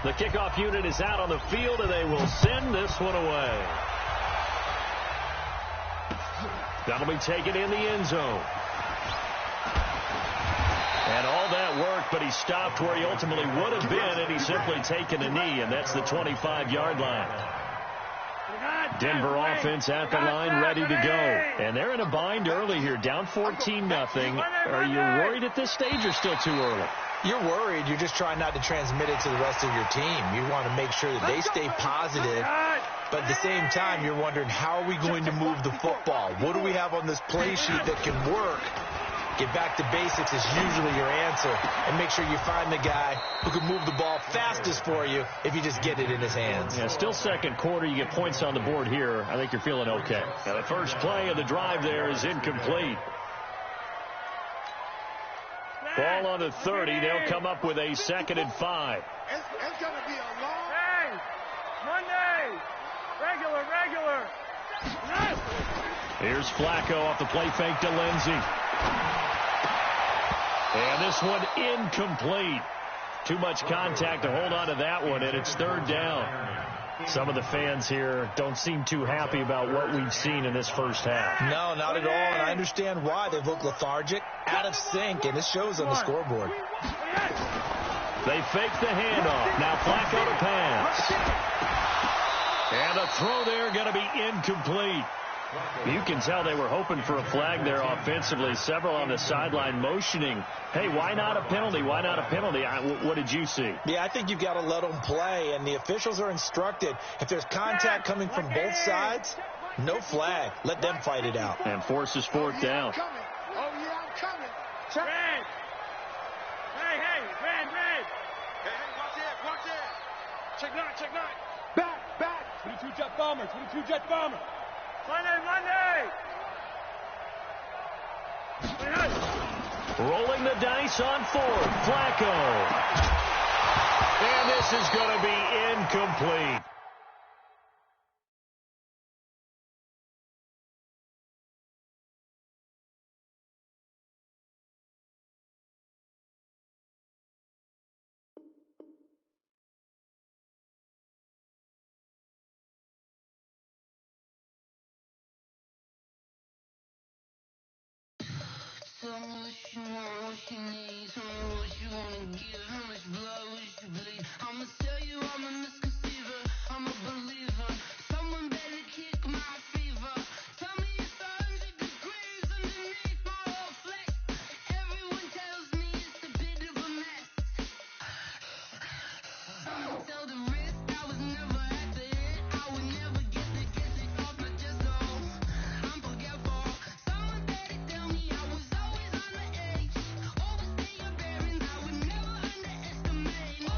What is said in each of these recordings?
The kickoff unit is out on the field, and they will send this one away. That'll be taken in the end zone. And all that work, but he stopped where he ultimately would have been, and he's simply taken a knee, and that's the 25-yard line. Denver offense at the line, ready to go. And they're in a bind early here, down 14-0. Are you worried at this stage or still too early? You're worried. You're just trying not to transmit it to the rest of your team. You want to make sure that they stay positive, but at the same time, you're wondering, how are we going to move the football? What do we have on this play sheet that can work? Get back to basics is usually your answer, and make sure you find the guy who can move the ball fastest for you if you just get it in his hands. Yeah, still second quarter. You get points on the board here. I think you're feeling okay. Now, the first play of the drive there is incomplete. Ball on the 30. They'll come up with a 2nd and 5. It's going to be a long... Hey, Monday, regular. Here's Flacco off the play fake to Lindsey. And this one incomplete. Too much contact to hold on to that one, and it's 3rd down. Some of the fans here don't seem too happy about what we've seen in this first half. No, not at all, and I understand why. They've looked lethargic, out of sync, and it shows on the scoreboard. They fake the handoff. Now Flacco to pass. And a throw there going to be incomplete. You can tell they were hoping for a flag there offensively. Several on the sideline motioning, hey, why not a penalty? Why not a penalty? What did you see? Yeah, I think you've got to let them play, and the officials are instructed, if there's contact coming from both sides, no flag. Let them fight it out. And forces 4th down. Oh, yeah, I'm coming. Red. Hey, red. Hey, watch it. Check 9. Back. 22 jet bomber. Monday. Rolling the dice on 4th. Flacco. And this is going to be incomplete. Tell me what you want, what you need. Tell me what you wanna give. How much blood would you bleed? I'ma tell you I'm a misconceiver. I'm a believer. Someone better kick my fever. Tell me it's 100 degrees underneath my whole flesh. Everyone tells me it's a bit of a mess. Someone tell the risk I was never at the end. I would never get it off my chest. Oh, I'm forgetful. Someone better tell me I was always on the edge. Overstay your bearings, I would never underestimate.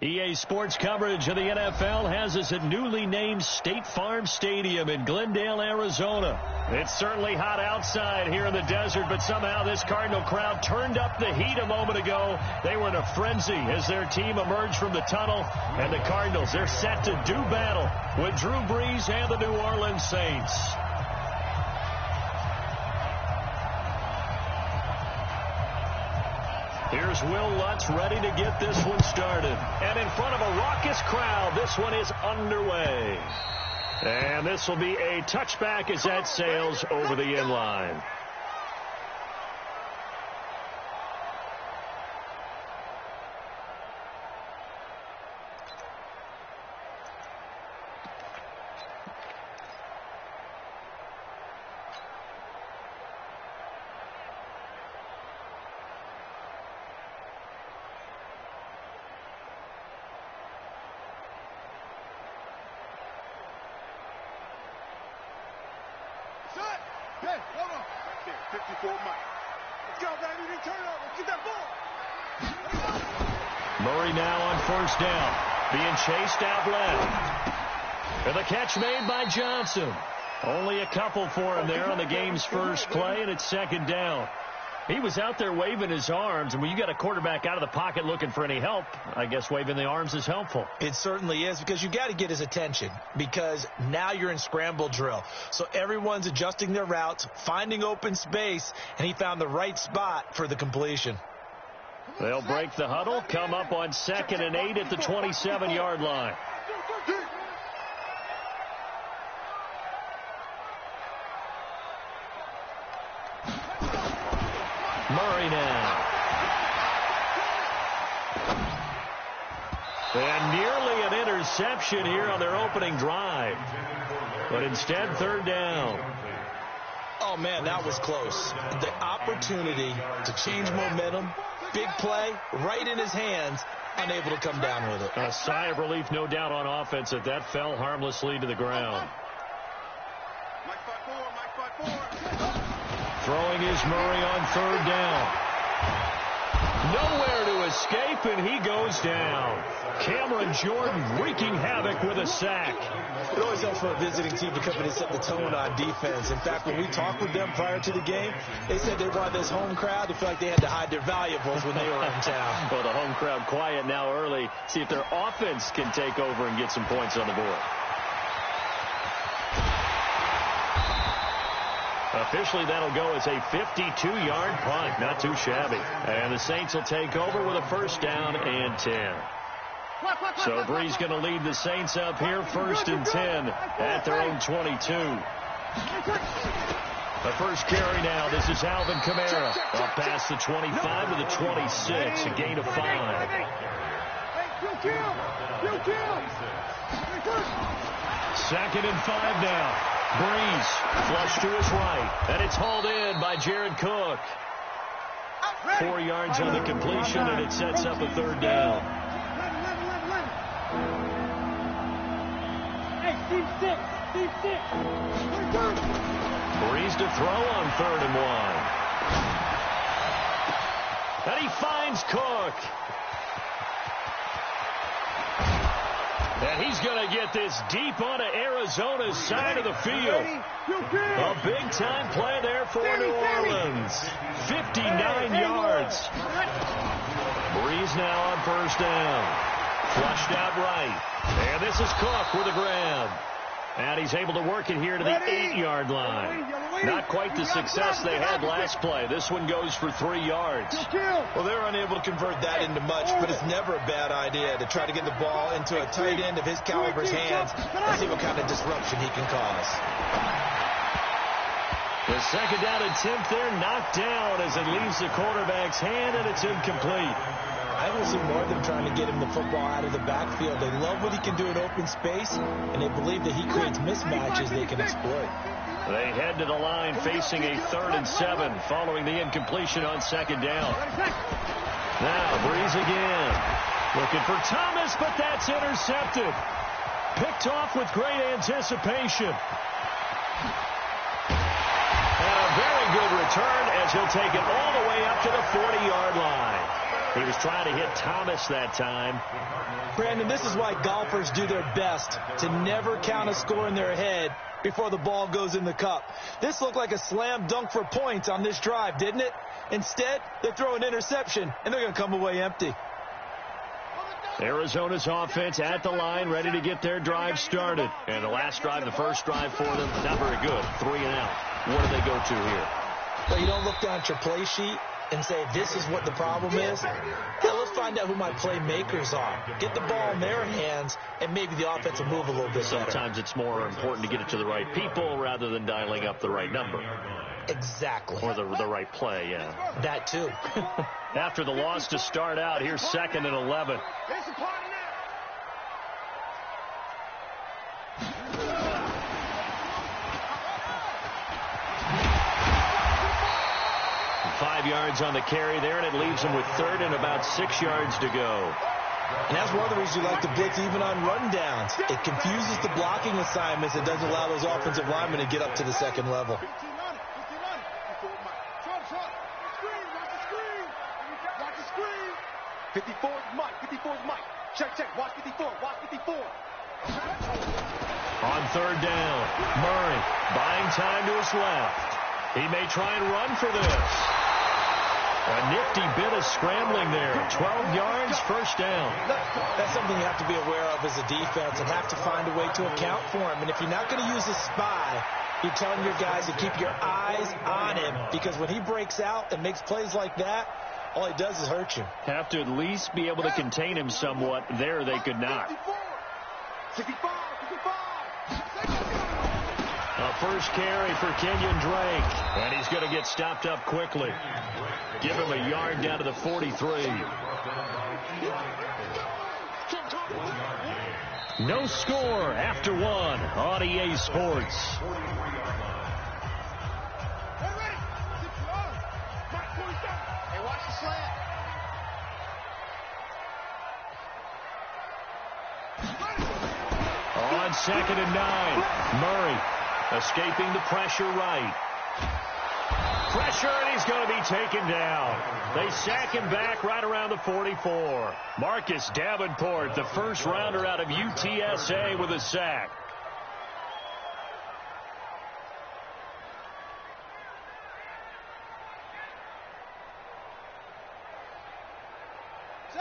EA Sports coverage of the NFL has us at newly named State Farm Stadium in Glendale, Arizona. It's certainly hot outside here in the desert, but somehow this Cardinal crowd turned up the heat a moment ago. They were in a frenzy as their team emerged from the tunnel, and the Cardinals, they're set to do battle with Drew Brees and the New Orleans Saints. Here's Will Lutz ready to get this one started. And in front of a raucous crowd, this one is underway. And this will be a touchback as that sails over the inline. Hey, hold on. Right there, 54 Mike. Let's go, baby. We turn over. Get that ball. Murray now on first down. Being chased out left. And the catch made by Johnson. Only a couple for him there on the game's first play, and it's second down. He was out there waving his arms, and when you got a quarterback out of the pocket looking for any help, I guess waving the arms is helpful. It certainly is, because you got to get his attention, because now you're in scramble drill. So everyone's adjusting their routes, finding open space, and he found the right spot for the completion. They'll break the huddle, come up on 2nd and 8 at the 27-yard line. Murray now. And nearly an interception here on their opening drive. But instead, 3rd down. Oh, man, that was close. The opportunity to change momentum, big play, right in his hands, unable to come down with it. A sigh of relief, no doubt, on offense that fell harmlessly to the ground. Mike 5-4, Mike 5-4. Throwing is Murray on 3rd down. Nowhere to escape, and he goes down. Cameron Jordan wreaking havoc with a sack. It always helps for a visiting team to come in and set the tone on defense. In fact, when we talked with them prior to the game, they said they wanted this home crowd to feel like they had to hide their valuables when they were in town. Well, the home crowd quiet now early. See if their offense can take over and get some points on the board. Officially, that'll go as a 52-yard punt. Not too shabby. And the Saints will take over with a 1st down and 10. So Brees going to lead the Saints up here, 1st and 10 at their own 22. The first carry now. This is Alvin Kamara. Up past the 25 to the 26. A gain of 5. 2nd and 5 now. Brees flush to his right. And it's hauled in by Jared Cook. 4 yards on the completion, and it sets up a 3rd down. Hey, Steve 6. Brees to throw on 3rd and 1. And he finds Cook. And he's going to get this deep onto Arizona's side of the field. A big-time play there for New Orleans. 59 yards. Brees now on 1st down. Flushed out right. And this is Cook with a grab. And he's able to work it here to the 8-yard line. Not quite the success they had last play. This one goes for 3 yards. Well, they're unable to convert that into much, but it's never a bad idea to try to get the ball into a tight end of his caliber's hands and see what kind of disruption he can cause. The 2nd down attempt there knocked down as it leaves the quarterback's hand, and it's incomplete. I don't see more of them trying to get him the football out of the backfield. They love what he can do in open space, and they believe that he creates mismatches they can exploit. They head to the line facing a 3rd and 7 following the incompletion on 2nd down. Now Brees again. Looking for Thomas, but that's intercepted. Picked off with great anticipation. And a very good return as he'll take it all the way up to the 40-yard line. He was trying to hit Thomas that time. Brandon, this is why golfers do their best to never count a score in their head before the ball goes in the cup. This looked like a slam dunk for points on this drive, didn't it? Instead, they throw an interception, and they're going to come away empty. Arizona's offense at the line, ready to get their drive started. And the last drive, the first drive for them, not very good. 3 and out. What do they go to here? Well, you don't look down at your play sheet and say, this is what the problem is. Yeah, let's find out who my playmakers are. Get the ball in their hands, and maybe the offense will move a little bit better. Sometimes it's more important to get it to the right people rather than dialing up the right number. Exactly. Or the right play, yeah. That too. After the loss to start out, here's 2nd and 11. 5 yards on the carry there, and it leaves him with 3rd and about 6 yards to go. And that's one of the reasons you like to blitz even on rundowns. It confuses the blocking assignments. It doesn't allow those offensive linemen to get up to the second level. 54 is Mike. 54 is Mike. Check, check. Watch 54. Watch 54. On 3rd down, Murray buying time to his left. He may try and run for this. A nifty bit of scrambling there. 12 yards, 1st down. That's something you have to be aware of as a defense and have to find a way to account for him. And if you're not going to use a spy, you're telling your guys to keep your eyes on him, because when he breaks out and makes plays like that, all he does is hurt you. Have to at least be able to contain him somewhat. There they could not. 55. A first carry for Kenyon Drake. And he's going to get stopped up quickly. Give him a yard down to the 43. No score after 1 on EA Sports. On 2nd and 9, Murray escaping the pressure right. Pressure, and he's going to be taken down. They sack him back right around the 44. Marcus Davenport, the first rounder out of UTSA, with a sack.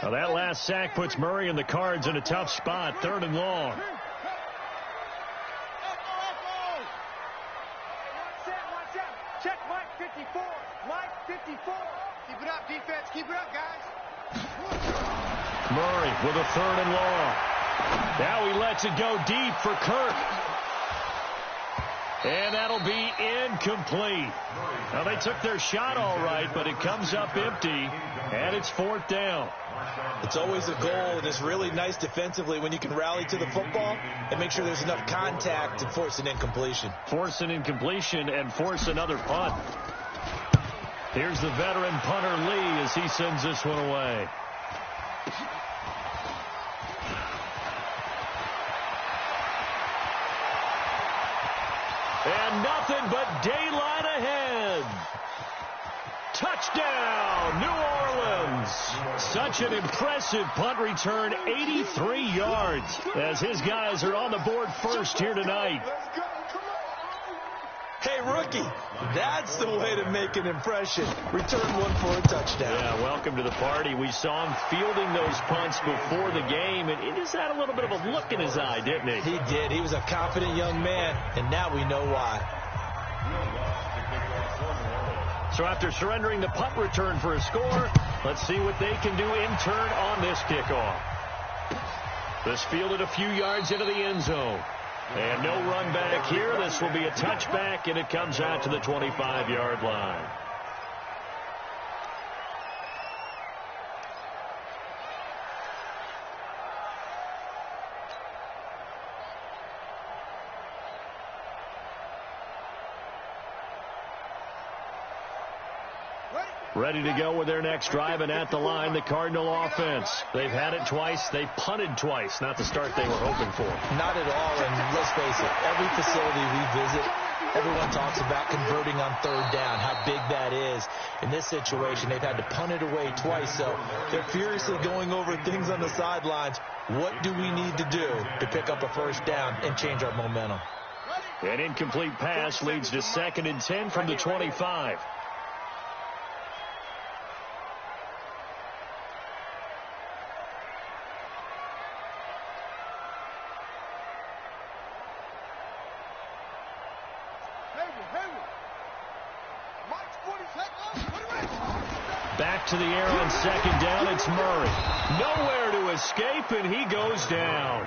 Now that last sack puts Murray and the Cards in a tough spot, 3rd and long. Check Mike 54. Mike 54. Keep it up, defense. Keep it up, guys. Murray with a 3rd and long. Now he lets it go deep for Kirk. And that'll be incomplete. Now they took their shot all right, but it comes up empty, and it's 4th down. It's always a goal, and it's really nice defensively when you can rally to the football and make sure there's enough contact to force an incompletion. Force an incompletion and force another punt. Here's the veteran punter Lee as he sends this one away. And nothing but daylight ahead. Touchdown, New Orleans. Such an impressive punt return, 83 yards, as his guys are on the board first here tonight. Hey, rookie, that's the way to make an impression. Return one for a touchdown. Yeah, welcome to the party. We saw him fielding those punts before the game, and he just had a little bit of a look in his eye, didn't he? He did. He was a confident young man, and now we know why. So after surrendering the punt return for a score, let's see what they can do in turn on this kickoff. This fielded a few yards into the end zone. And no run back here. This will be a touchback, and it comes out to the 25-yard line. Ready to go with their next drive, and at the line, the Cardinal offense. They've had it twice. They've punted twice. Not the start they were hoping for. Not at all, and let's face it, every facility we visit, Everyone talks about converting on third down, how big that is. In this situation, they've had to punt it away twice, so they're furiously going over things on the sidelines. What do we need to do to pick up a first down and change our momentum? An incomplete pass leads to 2nd and 10 from the 25. Back to the air on 2nd down, it's Murray. Nowhere to escape, and he goes down.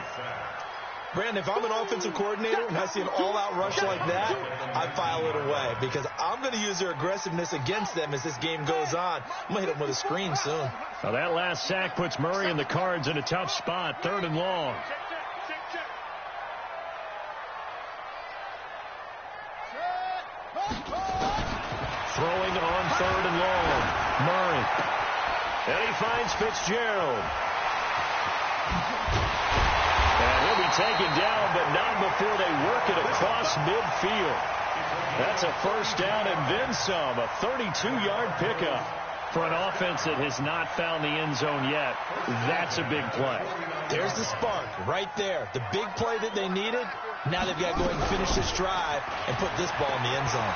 Brandon, if I'm an offensive coordinator and I see an all-out rush like that, I file it away because I'm going to use their aggressiveness against them as this game goes on. I'm going to hit them with a screen soon. Now that last sack puts Murray and the Cards in a tough spot, 3rd and long. Throwing on 3rd and long. Murray. And he finds Fitzgerald. And he'll be taken down, but not before they work it across midfield. That's a first down and then some, a 32-yard pickup. For an offense that has not found the end zone yet, that's a big play. There's the spark right there. The big play that they needed, now they've got to go ahead and finish this drive and put this ball in the end zone.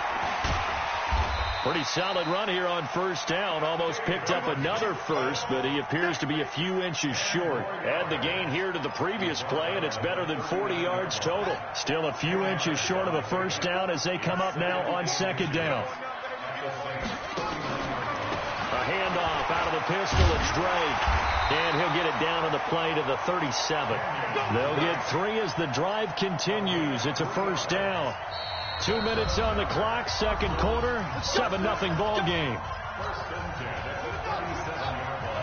Pretty solid run here on first down. Almost picked up another first, but he appears to be a few inches short. Add the gain here to the previous play, and it's better than 40 yards total. Still a few inches short of a first down as they come up now on 2nd down. A handoff out of the pistol. It's Drake. And he'll get it down on the play to the 37. They'll get 3 as the drive continues. It's a first down. 2 minutes on the clock, 2nd quarter, 7-0 ball game.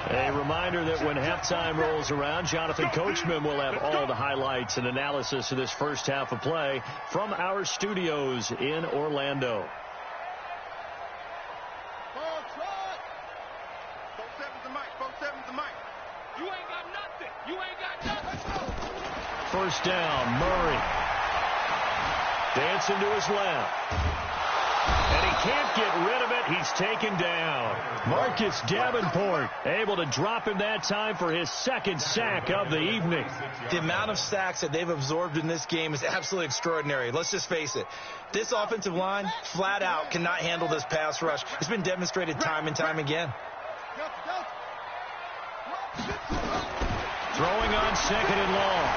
A reminder that when halftime rolls around, Jonathan Coachman will have all the highlights and analysis of this first half of play from our studios in Orlando. First down, Murray. Dancing to his left. And he can't get rid of it. He's taken down. Marcus Davenport able to drop him that time for his 2nd sack of the evening. The amount of sacks that they've absorbed in this game is absolutely extraordinary. Let's just face it. This offensive line, flat out, cannot handle this pass rush. It's been demonstrated time and time again. Throwing on 2nd and long.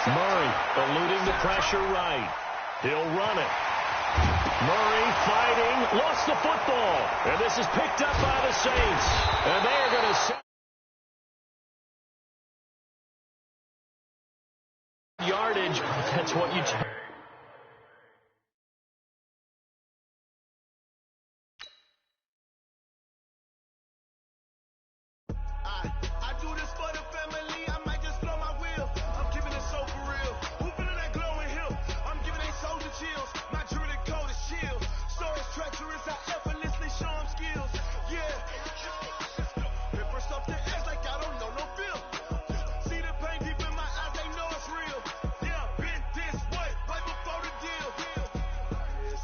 Murray eluding the pressure right. He'll run it. Murray fighting, lost the football. And this is picked up by the Saints. And they are going to set yardage. That's what you I do this for the family. I might just blow my wheel. I'm keeping it so for real. Who feeling that glowing hill? I'm giving they soldier chills. My jewelry coat is shield. Stories treacherous. I effortlessly show them skills. Yeah. Hit first off the edge like I don't know no feel. See the pain deep in my eyes. They know it's real. Yeah, been this way right before the deal.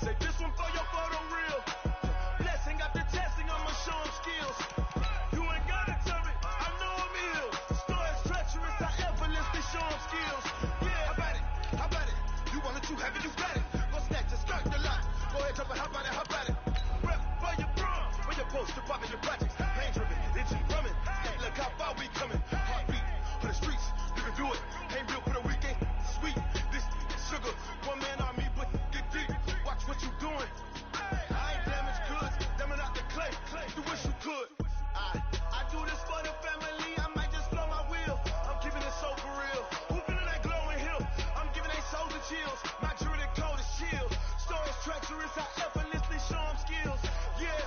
Say this one for your photo real. Blessing after testing. I'ma show them skills. You ain't gotta tell me. I know I'm ill. Stories treacherous. I effortlessly show them skills. Yeah, how about it? You want it, you have it, you got it. Go snatch it, skirt the lot. Go ahead, jump it, how about it? Rep for your bro. For your post, your pop, and your projects. Pain driven, engine drumming. Hey, look how far we coming. Heartbeat for the streets. You can do it. Ain't built for the weekend. Sweet. This sugar. One man army, but get deep. Watch what you doing. I ain't damaged goods. Damn out the clay. You wish you could. I do this for the family. I might just blow my wheel. I'm keeping it so for real. Who feeling that glowing hill? I'm giving they soldier chills. My jewelry coat is shield. Stories treacherous. I effortlessly show them skills. Yeah.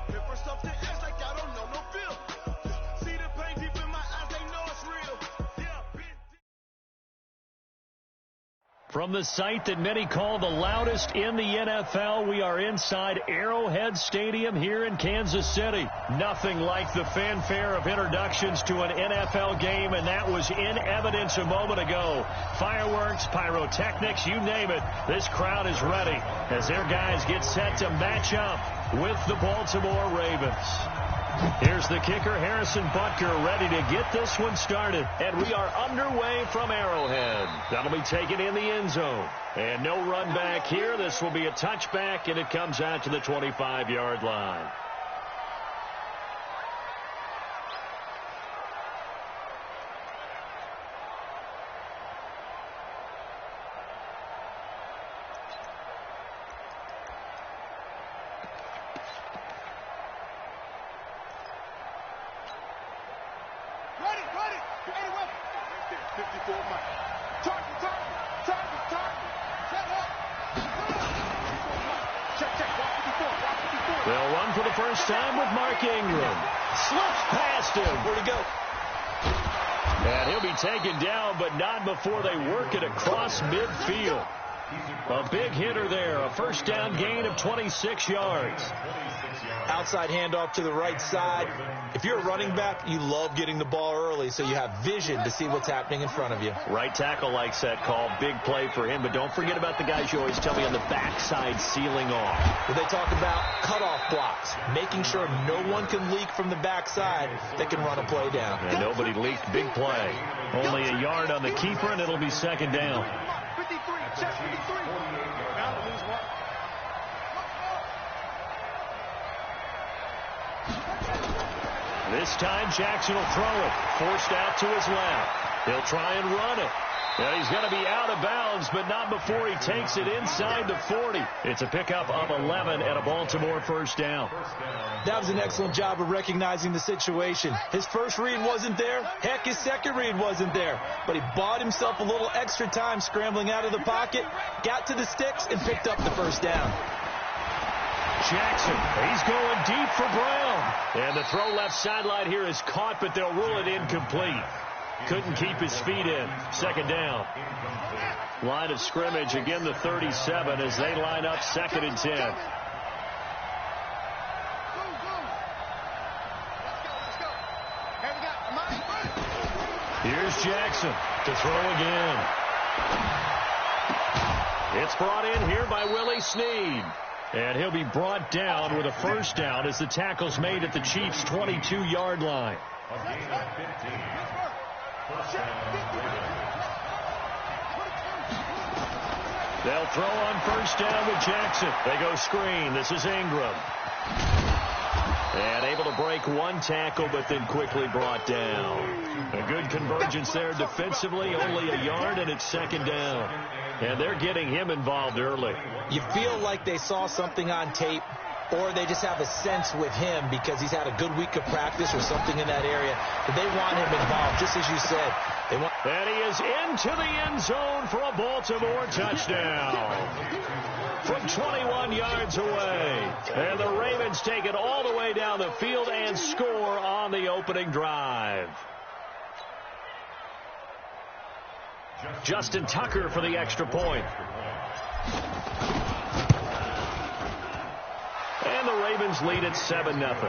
Hit first off the edge like I don't know no feel. See the pain deep in my eyes. They know it's real. Yeah. From the site that many call the loudest in the NFL, we are inside Arrowhead Stadium here in Kansas City. Nothing like the fanfare of introductions to an NFL game, and that was in evidence a moment ago. Fireworks, pyrotechnics, you name it. This crowd is ready as their guys get set to match up with the Baltimore Ravens. Here's the kicker, Harrison Butker, ready to get this one started. And we are underway from Arrowhead. That'll be taken in the end zone. And no run back here. This will be a touchback, and it comes out to the 25-yard line. They'll run for the first time with Mark Ingram. Slips past him. Where'd he go? And he'll be taken down, but not before they work it across midfield. A big hitter there. A first down gain of 26 yards. Outside handoff to the right side. If you're a running back, you love getting the ball early so you have vision to see what's happening in front of you. Right tackle likes that call. Big play for him. But don't forget about the guys you always tell me on the backside sealing off. Well, they talk about cutoff blocks, making sure no one can leak from the backside that can run a play down. And nobody leaked. Big play. Only a yard on the keeper, and it'll be second down. 53, check 53. Now to lose one. This time Jackson will throw it. Forced out to his left. He'll try and run it. And he's going to be out of bounds, but not before he takes it inside the 40. It's a pickup of 11 and a Baltimore first down. That was an excellent job of recognizing the situation. His first read wasn't there. Heck, his second read wasn't there. But he bought himself a little extra time scrambling out of the pocket, got to the sticks, and picked up the first down. Jackson, he's going deep for Brown. And the throw left sideline here is caught, but they'll rule it incomplete. Couldn't keep his feet in. Second down. Line of scrimmage, again the 37 as they line up second and 10. Here's Jackson to throw again. It's brought in here by Willie Snead. And he'll be brought down with a first down as the tackle's made at the Chiefs' 22-yard line. They'll throw on first down with Jackson. They go screen. This is Ingram. And able to break one tackle, but then quickly brought down. A good convergence there defensively, only a yard, and it's second down. And they're getting him involved early. You feel like they saw something on tape, or they just have a sense with him because he's had a good week of practice or something in that area. But they want him involved, just as you said. And he is into the end zone for a Baltimore touchdown. From 21 yards away. And the Ravens take it all the way down the field and score on the opening drive. Justin Tucker for the extra point. And the Ravens lead at 7-0. Makes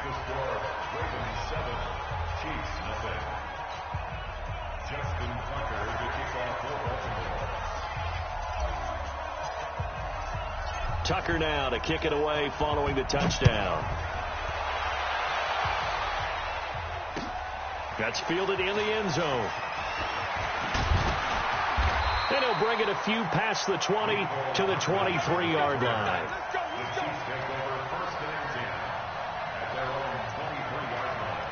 the score Ravens 7, Chiefs 0. Justin Tucker, the kickoff for Baltimore. Tucker now to kick it away following the touchdown. That's fielded in the end zone. And he'll bring it a few past the 20 to the 23-yard line. The Chiefs take over first and 10 at their own 23-yard line.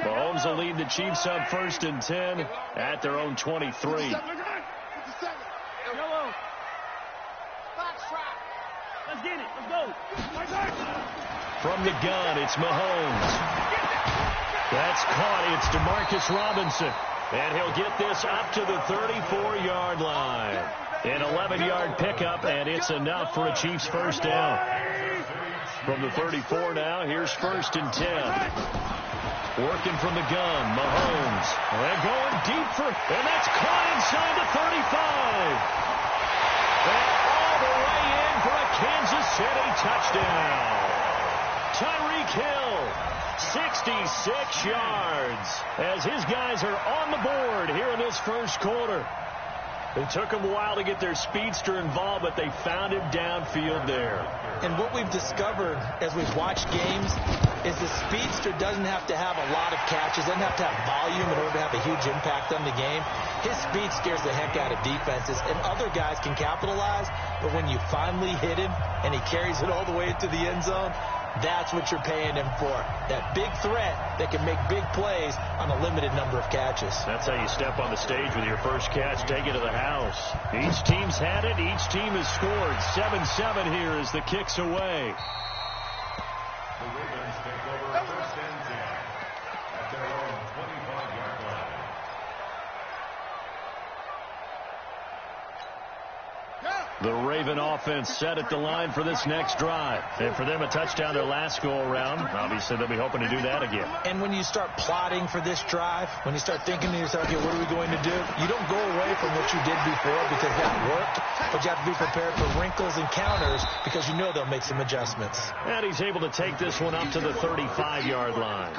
Mahomes will lead the Chiefs up first and 10 at their own 23. Let's get it. Let's go. From the gun, it's Mahomes. That's caught. It's Demarcus Robinson. And he'll get this up to the 34-yard line. An 11-yard pickup, and it's enough for a Chiefs first down. From the 34 now, here's first and 10. Working from the gun, Mahomes. They're going deep for, and that's caught inside the 35. And all the way in for a Kansas City touchdown. Tyreek Hill, 66 yards, as his guys are on the board here in this first quarter. It took them a while to get their speedster involved, but they found him downfield there. And what we've discovered as we've watched games is the speedster doesn't have to have a lot of catches, doesn't have to have volume in order to have a huge impact on the game. His speed scares the heck out of defenses, and other guys can capitalize, but when you finally hit him and he carries it all the way into the end zone, that's what you're paying him for. That big threat that can make big plays on a limited number of catches. That's how you step on the stage with your first catch, take it to the house. Each team's had it. Each team has scored. 7-7 here as the kick's away. The Ravens take over first and 10 at their own 25-yard line. The Raven offense set at the line for this next drive. And for them, a touchdown their last go-around. Obviously, they'll be hoping to do that again. And when you start plotting for this drive, when you start thinking to yourself, okay, what are we going to do? You don't go away from what you did before because that worked, but you have to be prepared for wrinkles and counters because you know they'll make some adjustments. And he's able to take this one up to the 35-yard line.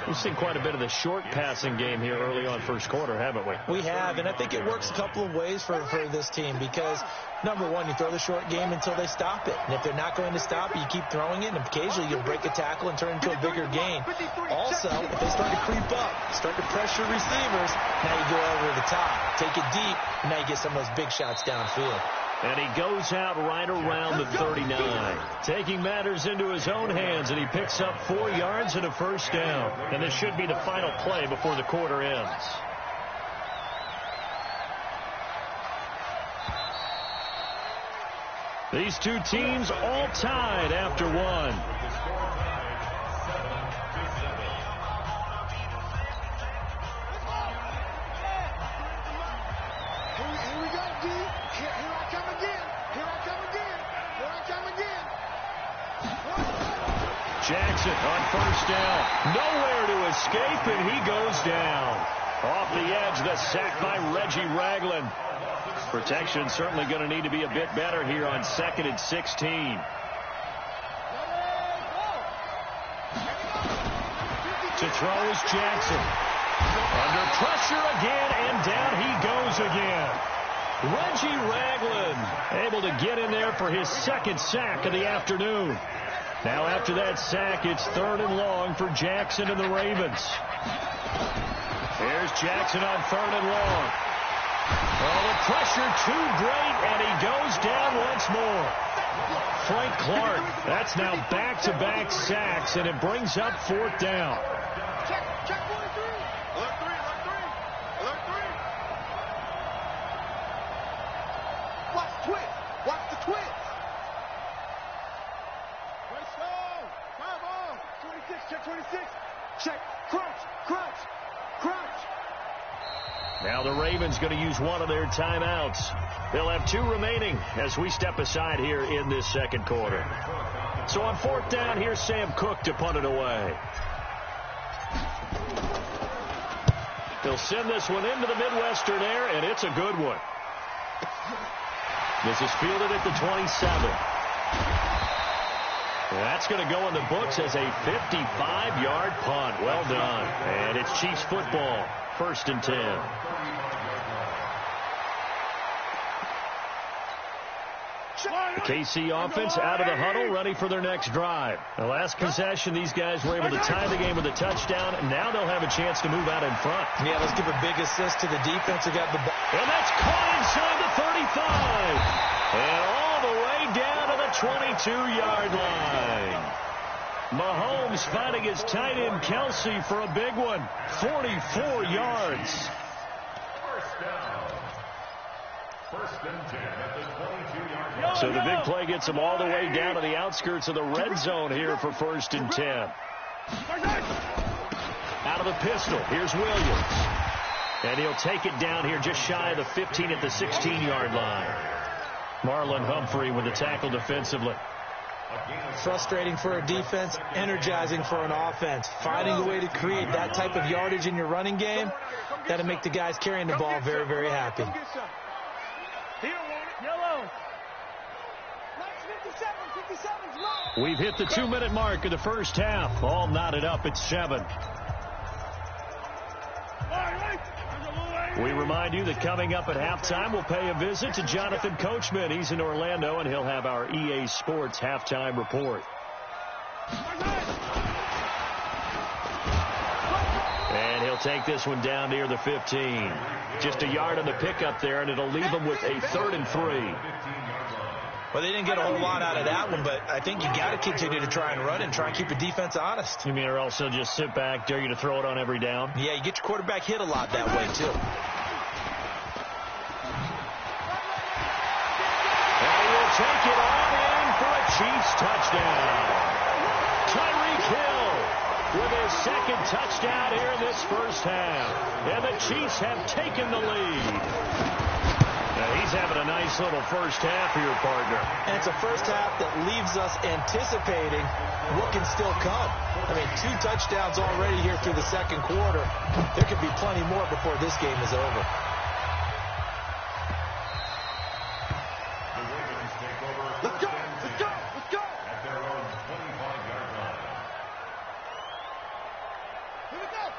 We've seen quite a bit of the short passing game here early on first quarter, haven't we? We have, and I think it works a couple of ways for this team because, number one, you throw the short game until they stop it. And if they're not going to stop it, you keep throwing it, and occasionally you'll break a tackle and turn it into a bigger gain. Also, if they start to creep up, start to pressure receivers, now you go over the top, take it deep, and now you get some of those big shots downfield. And he goes out right around the 39. Taking matters into his own hands, and he picks up 4 yards and a first down. And this should be the final play before the quarter ends. These two teams all tied after one. Jackson on first down. Nowhere to escape, and he goes down. Off the edge, the sack by Reggie Ragland. Protection certainly going to need to be a bit better here on 2nd and 16. To throw is Jackson. Under pressure again, and down he goes again. Reggie Ragland able to get in there for his 2nd sack of the afternoon. Now after that sack, it's 3rd and long for Jackson and the Ravens. Here's Jackson on 3rd and long. Oh, the pressure too great, and he goes down once more. Frank Clark, that's now back-to-back sacks, and it brings up 4th down. Check 1-3. Alert 3. Alert 3. Watch the twist. Watch the twist. Right slow. Fire ball. 26. Check 26. Check. Crunch. Now the Ravens going to use one of their timeouts. They'll have 2 remaining as we step aside here in this 2nd quarter. So on 4th down, here's Sam Cook to punt it away. He'll send this one into the Midwestern air, and it's a good one. This is fielded at the 27. That's going to go in the books as a 55-yard punt. Well done. And it's Chiefs football. 1st and 10. The KC offense out of the huddle, ready for their next drive. The last possession, these guys were able to tie the game with a touchdown, and now they'll have a chance to move out in front. Yeah, let's give a big assist to the defense who got the ball. And that's caught inside the 35. And all the way down to the 22-yard line. Mahomes finding his tight end Kelsey for a big one. 44 yards. First down. 1st and 10 at the 22-yard line. So the big play gets them all the way down to the outskirts of the red zone here for 1st and 10. Out of the pistol, here's Williams. And he'll take it down here just shy of the 15 at the 16-yard line. Marlon Humphrey with the tackle defensively. Frustrating for a defense, energizing for an offense. Finding a way to create that type of yardage in your running game, that'll make the guys carrying the ball very, very happy. We've hit the 2-minute mark of the first half. All knotted up at 7. We remind you that coming up at halftime, we'll pay a visit to Jonathan Coachman. He's in Orlando, and he'll have our EA Sports halftime report. And he'll take this one down near the 15. Just a yard on the pickup there, and it'll leave him with a 3rd and 3. Well, they didn't get a whole lot out of that one, but I think you got to continue to try and run and try and keep the defense honest. You mean or also just sit back, dare you to throw it on every down? Yeah, you get your quarterback hit a lot that way, too. And he'll take it on in for a Chiefs touchdown. Tyreek Hill with his 2nd touchdown here in this first half. And the Chiefs have taken the lead. Now, he's having a nice little first half here, partner. And it's a first half that leaves us anticipating what can still come. I mean, 2 touchdowns already here through the 2nd quarter. There could be plenty more before this game is over. Let's go! Let's go! Let's go! At their own 25-yard line.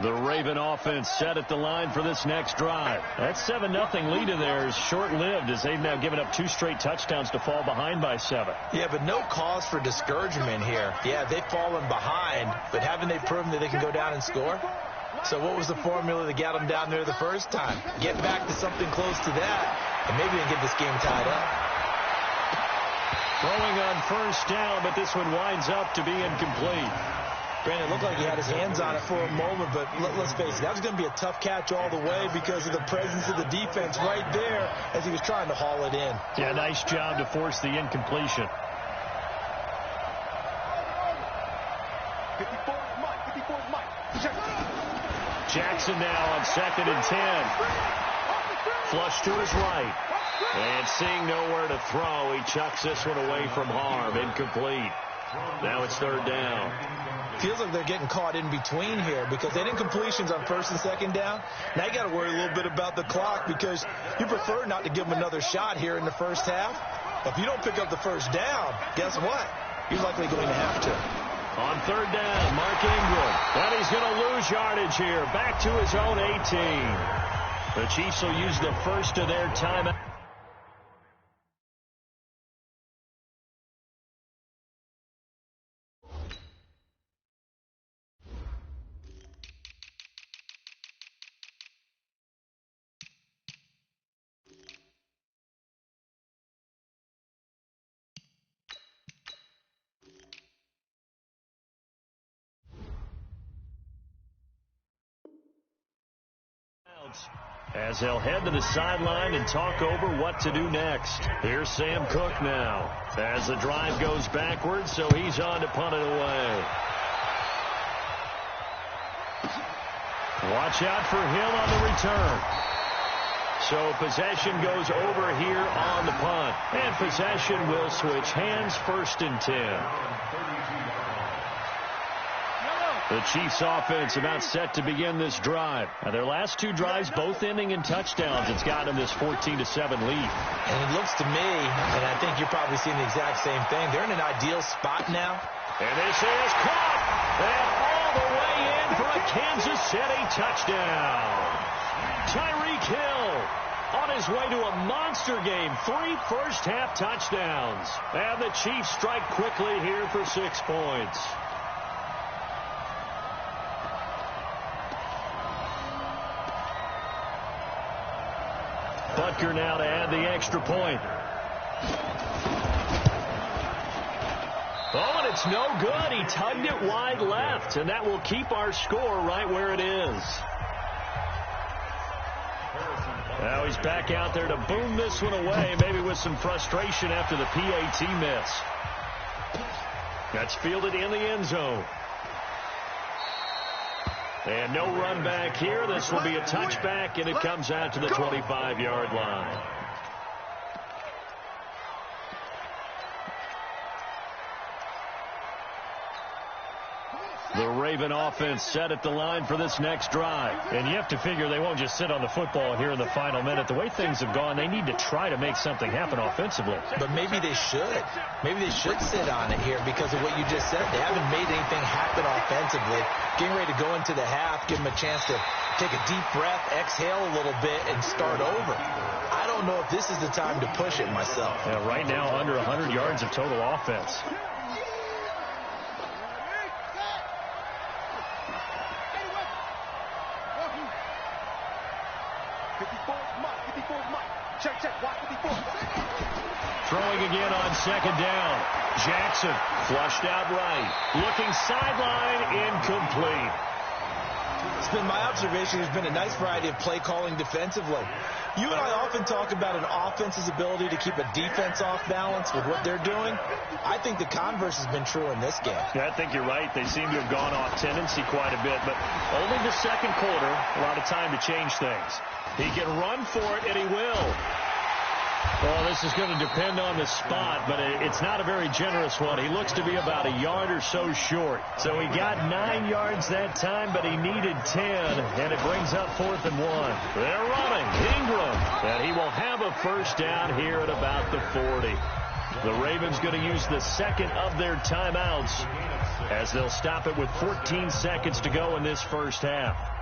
The Raven offense set at the line for this next drive. That 7-0 lead of theirs short-lived as they've now given up 2 straight touchdowns to fall behind by 7. Yeah, but no cause for discouragement here. Yeah, they've fallen behind, but haven't they proven that they can go down and score? So what was the formula that got them down there the first time? Get back to something close to that, and maybe they can get this game tied up. Throwing on first down, but this one winds up to be incomplete. Brandon, it looked like he had his hands on it for a moment, but let's face it, that was going to be a tough catch all the way because of the presence of the defense right there as he was trying to haul it in. Yeah, nice job to force the incompletion. 54 is Mike. Jackson now on 2nd and 10. Flush to his right. And seeing nowhere to throw, he chucks this one away from harm. Incomplete. Now it's 3rd down. Feels like they're getting caught in between here because they didn't completions on 1st and 2nd down. Now you got to worry a little bit about the clock because you prefer not to give them another shot here in the first half. If you don't pick up the first down, guess what? You're likely going to have to. On 3rd down, Mark Ingram. And he's going to lose yardage here. Back to his own 18. The Chiefs will use the first of their timeout. As they'll head to the sideline and talk over what to do next. Here's Sam Cook now as the drive goes backwards, so he's on to punt it away. Watch out for him on the return. So possession goes over here on the punt. And possession will switch hands, 1st and 10. The Chiefs offense about set to begin this drive. Now, their last 2 drives both ending in touchdowns. It's got them this 14-7 lead. And it looks to me, and I think you're probably seeing the exact same thing, they're in an ideal spot now. And this is caught. And all the way in for a Kansas City touchdown. Tyreek Hill on his way to a monster game. 3 first-half touchdowns. And the Chiefs strike quickly here for 6 points. Butker now to add the extra point. Oh, and it's no good. He tugged it wide left, and that will keep our score right where it is. Now he's back out there to boom this one away, maybe with some frustration after the PAT miss. That's fielded in the end zone. And no run back here. This will be a touchback, and it comes out to the 25-yard line. Raven offense set at the line for this next drive. And you have to figure they won't just sit on the football here in the final minute. The way things have gone, they need to try to make something happen offensively. But maybe they should. Maybe they should sit on it here because of what you just said. They haven't made anything happen offensively. Getting ready to go into the half, give them a chance to take a deep breath, exhale a little bit, and start over. I don't know if this is the time to push it myself. Yeah, right now, under 100 yards of total offense. Throwing again on second down. Jackson flushed out right. Looking sideline, incomplete. It's been my observation there's been a nice variety of play calling defensively. You and I often talk about an offense's ability to keep a defense off balance with what they're doing. I think the converse has been true in this game. Yeah, I think you're right. They seem to have gone off tendency quite a bit, but only the second quarter, a lot of time to change things. He can run for it, and he will. Well, this is going to depend on the spot, but it's not a very generous one. He looks to be about a yard or so short. So he got 9 yards that time, but he needed 10, and it brings up 4th and 1. They're running. Ingram, and he will have a first down here at about the 40. The Ravens going to use the second of their timeouts as they'll stop it with 14 seconds to go in this first half.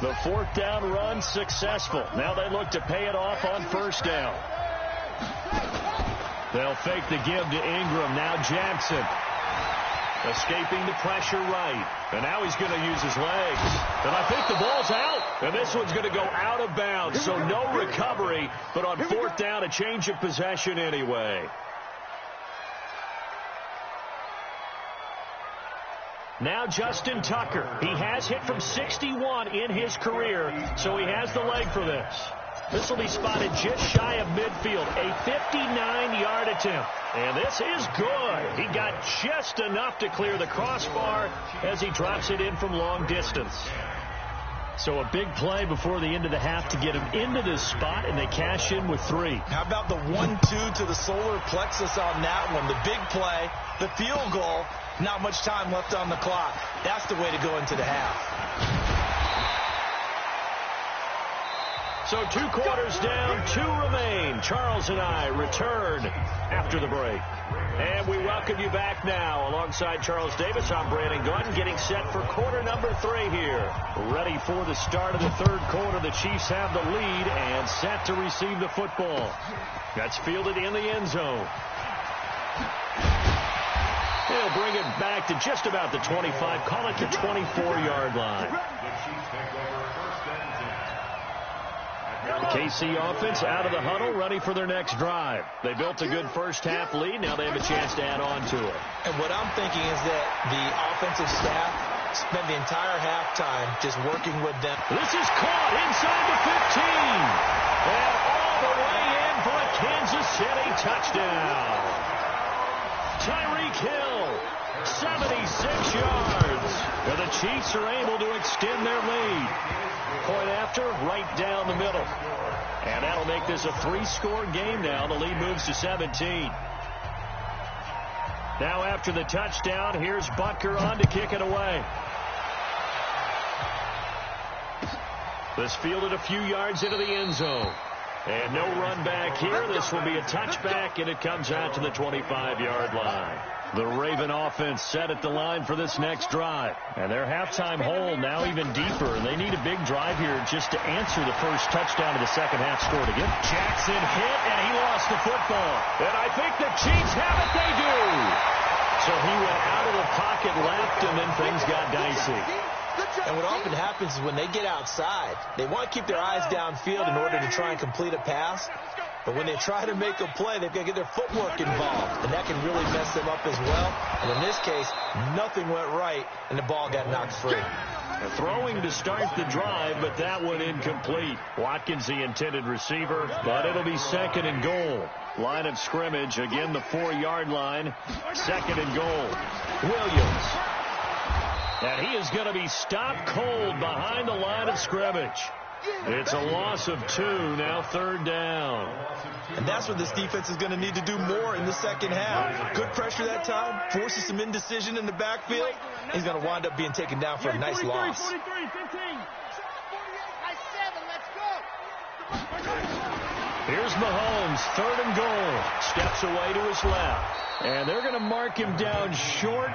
The 4th down run successful. Now they look to pay it off on first down. They'll fake the give to Ingram. Now Jackson escaping the pressure right. And now he's going to use his legs. And I think the ball's out. And this one's going to go out of bounds. So no recovery. But on 4th down, a change of possession anyway. Now Justin Tucker. He has hit from 61 in his career, so he has the leg for this. This will be spotted just shy of midfield, a 59-yard attempt. And this is good. He got just enough to clear the crossbar as he drops it in from long distance. So a big play before the end of the half to get him into this spot, and they cash in with 3. How about the 1-2 to the solar plexus on that one? The big play, the field goal, not much time left on the clock. That's the way to go into the half. So 2 quarters down, 2 remain. Charles and I return after the break. And we welcome you back now. Alongside Charles Davis, I'm Brandon Gunn, getting set for quarter number 3 here. Ready for the start of the 3rd quarter. The Chiefs have the lead and set to receive the football. That's fielded in the end zone. They'll bring it back to just about the 25, call it the 24-yard line. The KC offense out of the huddle, ready for their next drive. They built a good first-half lead. Now they have a chance to add on to it. And what I'm thinking is that the offensive staff spent the entire halftime just working with them. This is caught inside the 15. And all the way in for a Kansas City touchdown. Tyreek Hill, 76 yards. And the Chiefs are able to extend their lead. Point after, right down the middle. And that'll make this a 3-score game now. The lead moves to 17. Now after the touchdown, here's Butker on to kick it away. This fielded a few yards into the end zone. And no run back here. This will be a touchback, and it comes out to the 25-yard line. The Raven offense set at the line for this next drive. And their halftime hole now even deeper. And they need a big drive here just to answer the first touchdown of the second half scored again. Jackson hit, and he lost the football. And I think the Chiefs have it. They do. So he went out of the pocket left, and then things got dicey. And what often happens is when they get outside, they want to keep their eyes downfield in order to try and complete a pass. But when they try to make a play, they've got to get their footwork involved. And that can really mess them up as well. And in this case, nothing went right, and the ball got knocked free. Throwing to start the drive, but that one incomplete. Watkins, the intended receiver, but it'll be 2nd and goal. Line of scrimmage, again the 4-yard line. 2nd and goal. Williams. And he is going to be stopped cold behind the line of scrimmage. It's a loss of 2, now 3rd down. And that's what this defense is going to need to do more in the second half. Good pressure that time, forces some indecision in the backfield. He's going to wind up being taken down for a nice loss. 43, 15. Here's Mahomes, 3rd and goal. Steps away to his left. And they're going to mark him down short,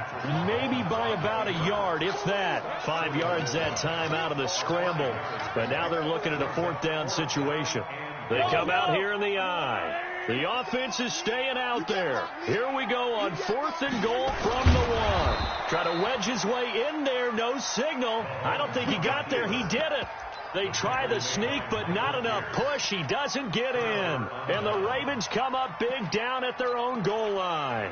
maybe by about a yard, if that. 5 yards that time out of the scramble. But now they're looking at a 4th down situation. They come out here in the eye. The offense is staying out there. Here we go on 4th and goal from the 1. Try to wedge his way in there, no signal. I don't think he got there. He did it. They try the sneak, but not enough push. He doesn't get in. And the Ravens come up big down at their own goal line.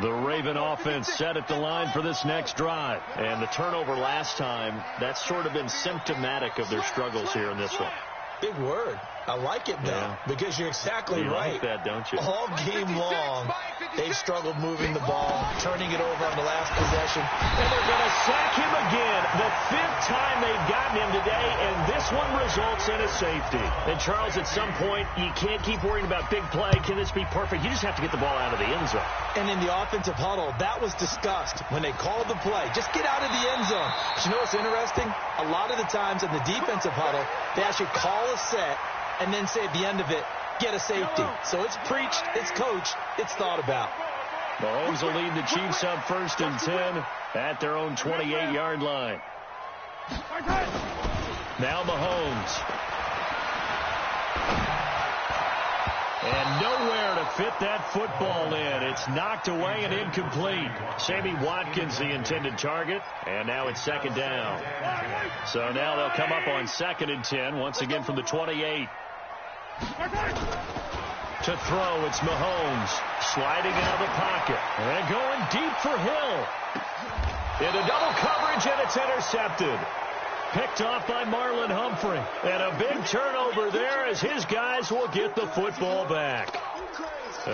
The Raven offense set at the line for this next drive. And the turnover last time, that's sort of been symptomatic of their struggles here in this one. Big word. I like it, though, because you're exactly right. You like that, don't you? All game long, they've struggled moving the ball, turning it over on the last possession. And they're going to sack him again. The 5th time they've gotten him today, and this one results in a safety. And, Charles, at some point, you can't keep worrying about big play. Can this be perfect? You just have to get the ball out of the end zone. And in the offensive huddle, that was discussed when they called the play. Just get out of the end zone. But you know what's interesting? A lot of the times in the defensive huddle, they actually call a set and then say at the end of it, get a safety. So it's preached, it's coached, it's thought about. Mahomes will lead the Chiefs up 1st and 10 at their own 28-yard line. Now Mahomes. And nowhere to fit that football in. It's knocked away and incomplete. Sammy Watkins, the intended target. And now it's 2nd down. So now they'll come up on 2nd and 10, once again from the 28. To throw, it's Mahomes. Sliding out of the pocket. And going deep for Hill. Into double coverage, and it's intercepted. Picked off by Marlon Humphrey. And a big turnover there as his guys will get the football back.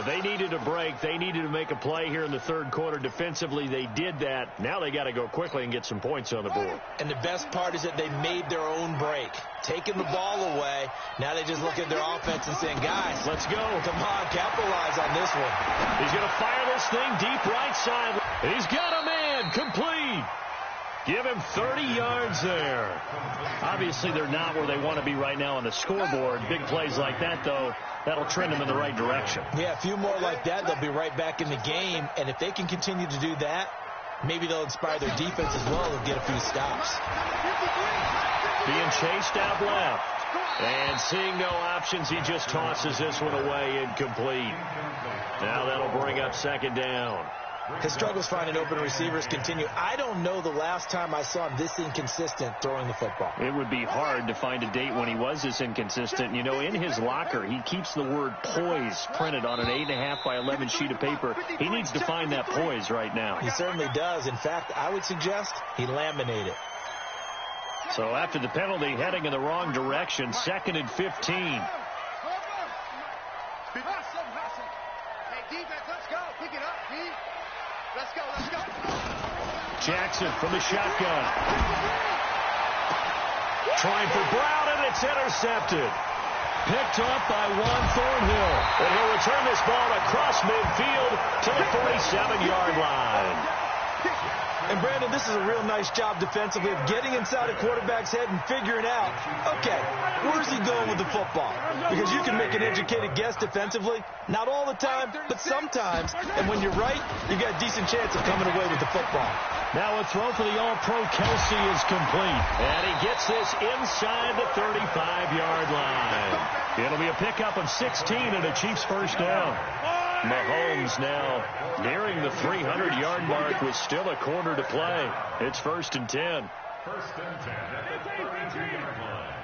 They needed a break. They needed to make a play here in the 3rd quarter. Defensively, they did that. Now they got to go quickly and get some points on the board. And the best part is that they made their own break. Taking the ball away. Now they just look at their offense and saying, guys, let's go. Come on, capitalize on this one. He's going to fire this thing deep right side. He's got a man. Complete. Give him 30 yards there. Obviously, they're not where they want to be right now on the scoreboard. Big plays like that, though, that'll trend them in the right direction. Yeah, a few more like that, they'll be right back in the game. And if they can continue to do that, maybe they'll inspire their defense as well and get a few stops. Being chased out left. And seeing no options, he just tosses this one away, incomplete. Now that'll bring up 2nd down. His struggles finding open receivers continue. I don't know the last time I saw him this inconsistent throwing the football. It would be hard to find a date when he was this inconsistent. You know, in his locker, he keeps the word poise printed on an 8.5 by 11 sheet of paper. He needs to find that poise right now. He certainly does. In fact, I would suggest he laminate it. So after the penalty, heading in the wrong direction, 2nd and 15. Hey, defense, let's go. Pick it up, D. Let's go, let's go. Jackson from the shotgun. Trying for Brown, and it's intercepted. Picked off by Juan Thornhill. And he'll return this ball across midfield to the 47-yard line. And, Brandon, this is a real nice job defensively of getting inside a quarterback's head and figuring out, okay, where's he going with the football? Because you can make an educated guess defensively. Not all the time, but sometimes. And when you're right, you got a decent chance of coming away with the football. Now a throw for the All-Pro Kelsey is complete. And he gets this inside the 35-yard line. It'll be a pickup of 16 and a Chiefs 1st down. Mahomes now nearing the 300-yard mark with still a quarter to play. It's 1st and 10. 1st and 10 at the 32-yard line.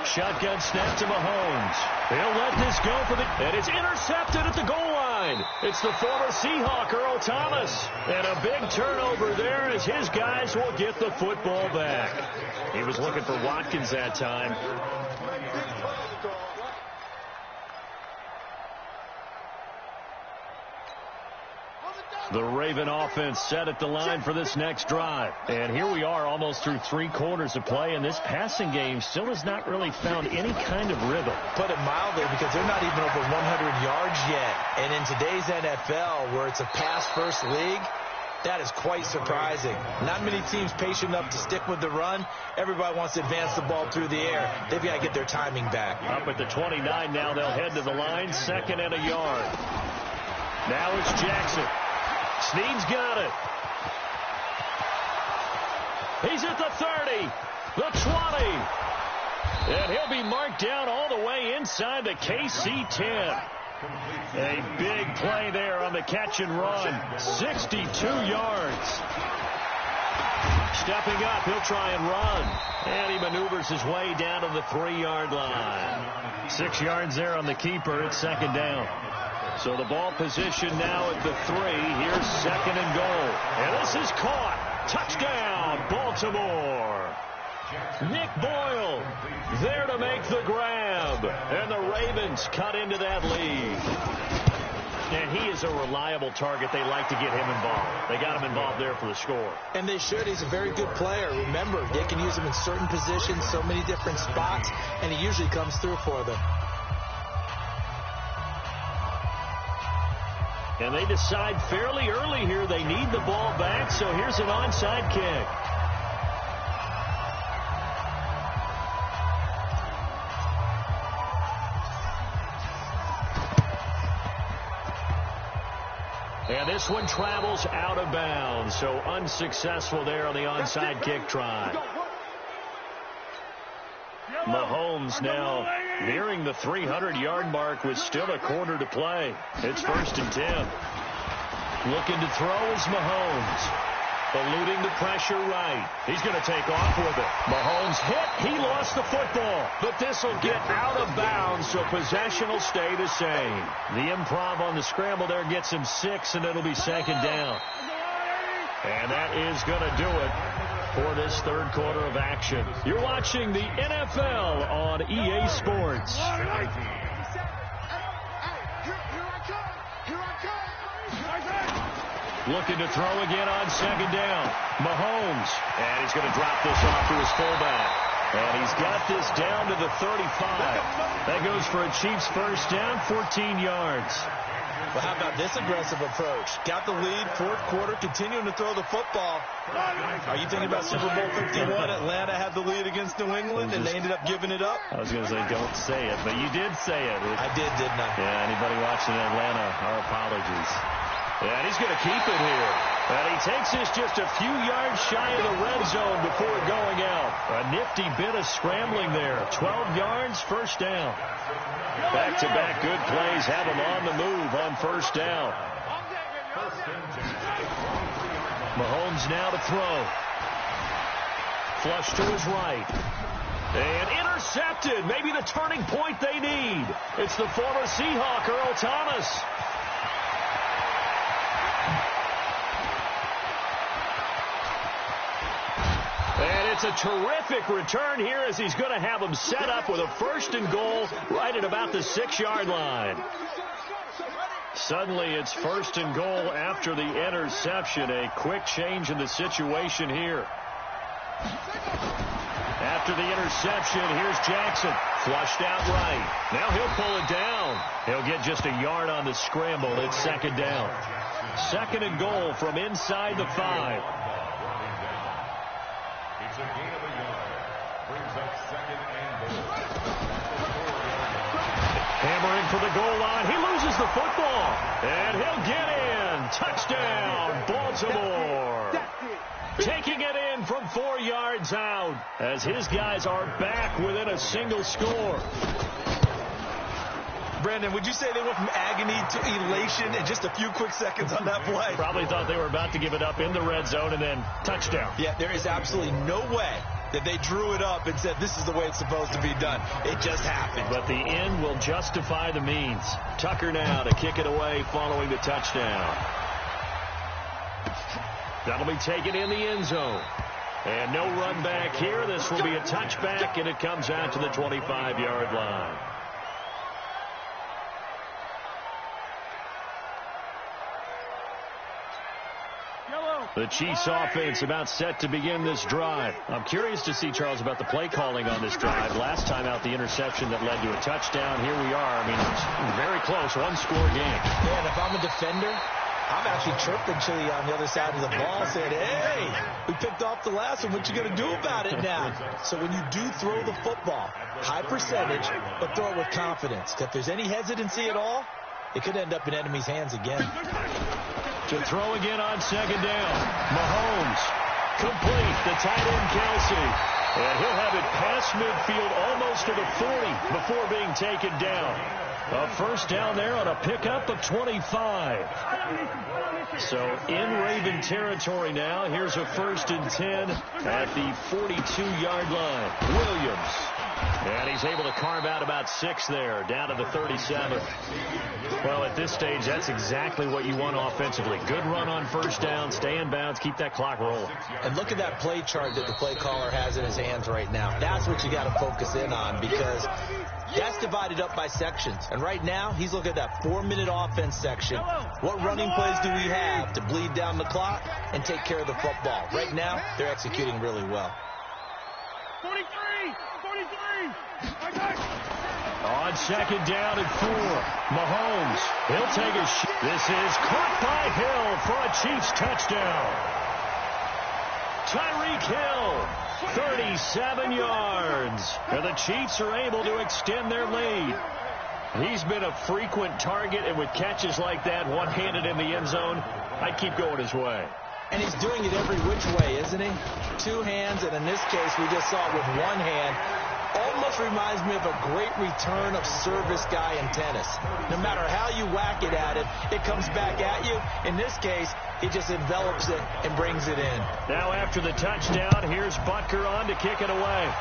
Shotgun snap to Mahomes. He'll let this go for the... And it's intercepted at the goal line. It's the former Seahawk, Earl Thomas. And a big turnover there as his guys will get the football back. He was looking for Watkins that time. The Raven offense set at the line for this next drive. And here we are almost through 3 quarters of play, and this passing game still has not really found any kind of rhythm. Put it mildly, because they're not even over 100 yards yet. And in today's NFL, where it's a pass-first league, that is quite surprising. Not many teams patient enough to stick with the run. Everybody wants to advance the ball through the air. They've got to get their timing back. Up at the 29 now, they'll head to the line, 2nd and a yard. Now it's Jackson. Snead's got it. He's at the 30, the 20, and he'll be marked down all the way inside the KC 10. A big play there on the catch and run, 62 yards. Stepping up, he'll try and run, and he maneuvers his way down to the 3-yard line. 6 yards there on the keeper. It's 2nd down. So the ball position now at the 3. Here's 2nd and goal. And this is caught. Touchdown, Baltimore. Nick Boyle there to make the grab. And the Ravens cut into that lead. And he is a reliable target. They like to get him involved. They got him involved there for the score. And they should. He's a very good player. Remember, they can use him in certain positions, so many different spots, and he usually comes through for them. And they decide fairly early here they need the ball back, so here's an onside kick. And this one travels out of bounds, so unsuccessful there on the onside kick try. Mahomes now nearing the 300-yard mark with still a quarter to play. It's 1st and 10. Looking to throw is Mahomes. Eluding the pressure right. He's going to take off with it. Mahomes hit. He lost the football. But this will get out of bounds, so possession will stay the same. The improv on the scramble there gets him 6, and it'll be 2nd down. And that is going to do it for this 3rd quarter of action. You're watching the NFL on EA Sports. Looking to throw again on 2nd down. Mahomes. And he's going to drop this off to his fullback. And he's got this down to the 35. That goes for a Chiefs 1st down, 14 yards. Well, how about this aggressive approach? Got the lead, 4th quarter, continuing to throw the football. Are you thinking about Super Bowl 51? Atlanta had the lead against New England, and they ended up giving it up? I was going to say, don't say it, but you did say it. I did, didn't I? Yeah, anybody watching Atlanta, our apologies. And he's going to keep it here. And he takes this just a few yards shy of the red zone before going out. A nifty bit of scrambling there. 12 yards, 1st down. Back-to-back good plays have him on the move on 1st down. Mahomes now to throw. Flush to his right. And intercepted. Maybe the turning point they need. It's the former Seahawk, Earl Thomas. And it's a terrific return here as he's going to have him set up with a 1st and goal right at about the 6-yard line. Suddenly it's 1st and goal after the interception. A quick change in the situation here. After the interception, here's Jackson. Flushed out right. Now he'll pull it down. He'll get just a yard on the scramble. It's 2nd down. 2nd and goal from inside the 5. It's a gain of a yard. Brings up 2nd and goal. Hammering for the goal line. He loses the football. And he'll get in. Touchdown, Baltimore. Taking it in from 4 yards out as his guys are back within a single score. Brandon, would you say they went from agony to elation in just a few quick seconds on that play? Probably thought they were about to give it up in the red zone and then touchdown. Yeah, there is absolutely no way that they drew it up and said this is the way it's supposed to be done. It just happened. But the end will justify the means. Tucker now to kick it away following the touchdown. That'll be taken in the end zone. And no run back here. This will be a touchback, and it comes out to the 25-yard line. The Chiefs offense about set to begin this drive. I'm curious to see, Charles, about the play calling on this drive. Last time out, the interception that led to a touchdown. Here we are. I mean, it's very close, one-score game. Yeah, and if I'm a defender, I'm actually chirping Chili on the other side of the ball, saying, hey, we picked off the last one. What you going to do about it now? So when you do throw the football, high percentage, but throw it with confidence. If there's any hesitancy at all, it could end up in enemy's hands again. To throw again on second down. Mahomes, complete, the tight end Kelsey. And he'll have it past midfield almost to the 40 before being taken down. A first down there on a pickup of 25. So in Raven territory now. Here's a 1st and 10 at the 42-yard line. Williams. And he's able to carve out about 6 there, down to the 37. Well, at this stage, that's exactly what you want offensively. Good run on first down, stay in bounds, keep that clock rolling. And look at that play chart that the play caller has in his hands right now. That's what you got to focus in on, because that's divided up by sections. And right now, he's looking at that 4-minute offense section. What running plays do we have to bleed down the clock and take care of the football? Right now, they're executing really well. 43! On second down and 4, Mahomes, he'll take a shot. This is caught by Hill for a Chiefs touchdown. Tyreek Hill, 37 yards. And the Chiefs are able to extend their lead. He's been a frequent target, and with catches like that, one-handed in the end zone, I'd keep going his way. And he's doing it every which way, isn't he? 2 hands, and in this case, we just saw it with 1 hand. Almost reminds me of a great return of service guy in tennis. No matter how you whack it at it, it comes back at you. In this case, he just envelops it and brings it in. Now after the touchdown, here's Butker on to kick it away.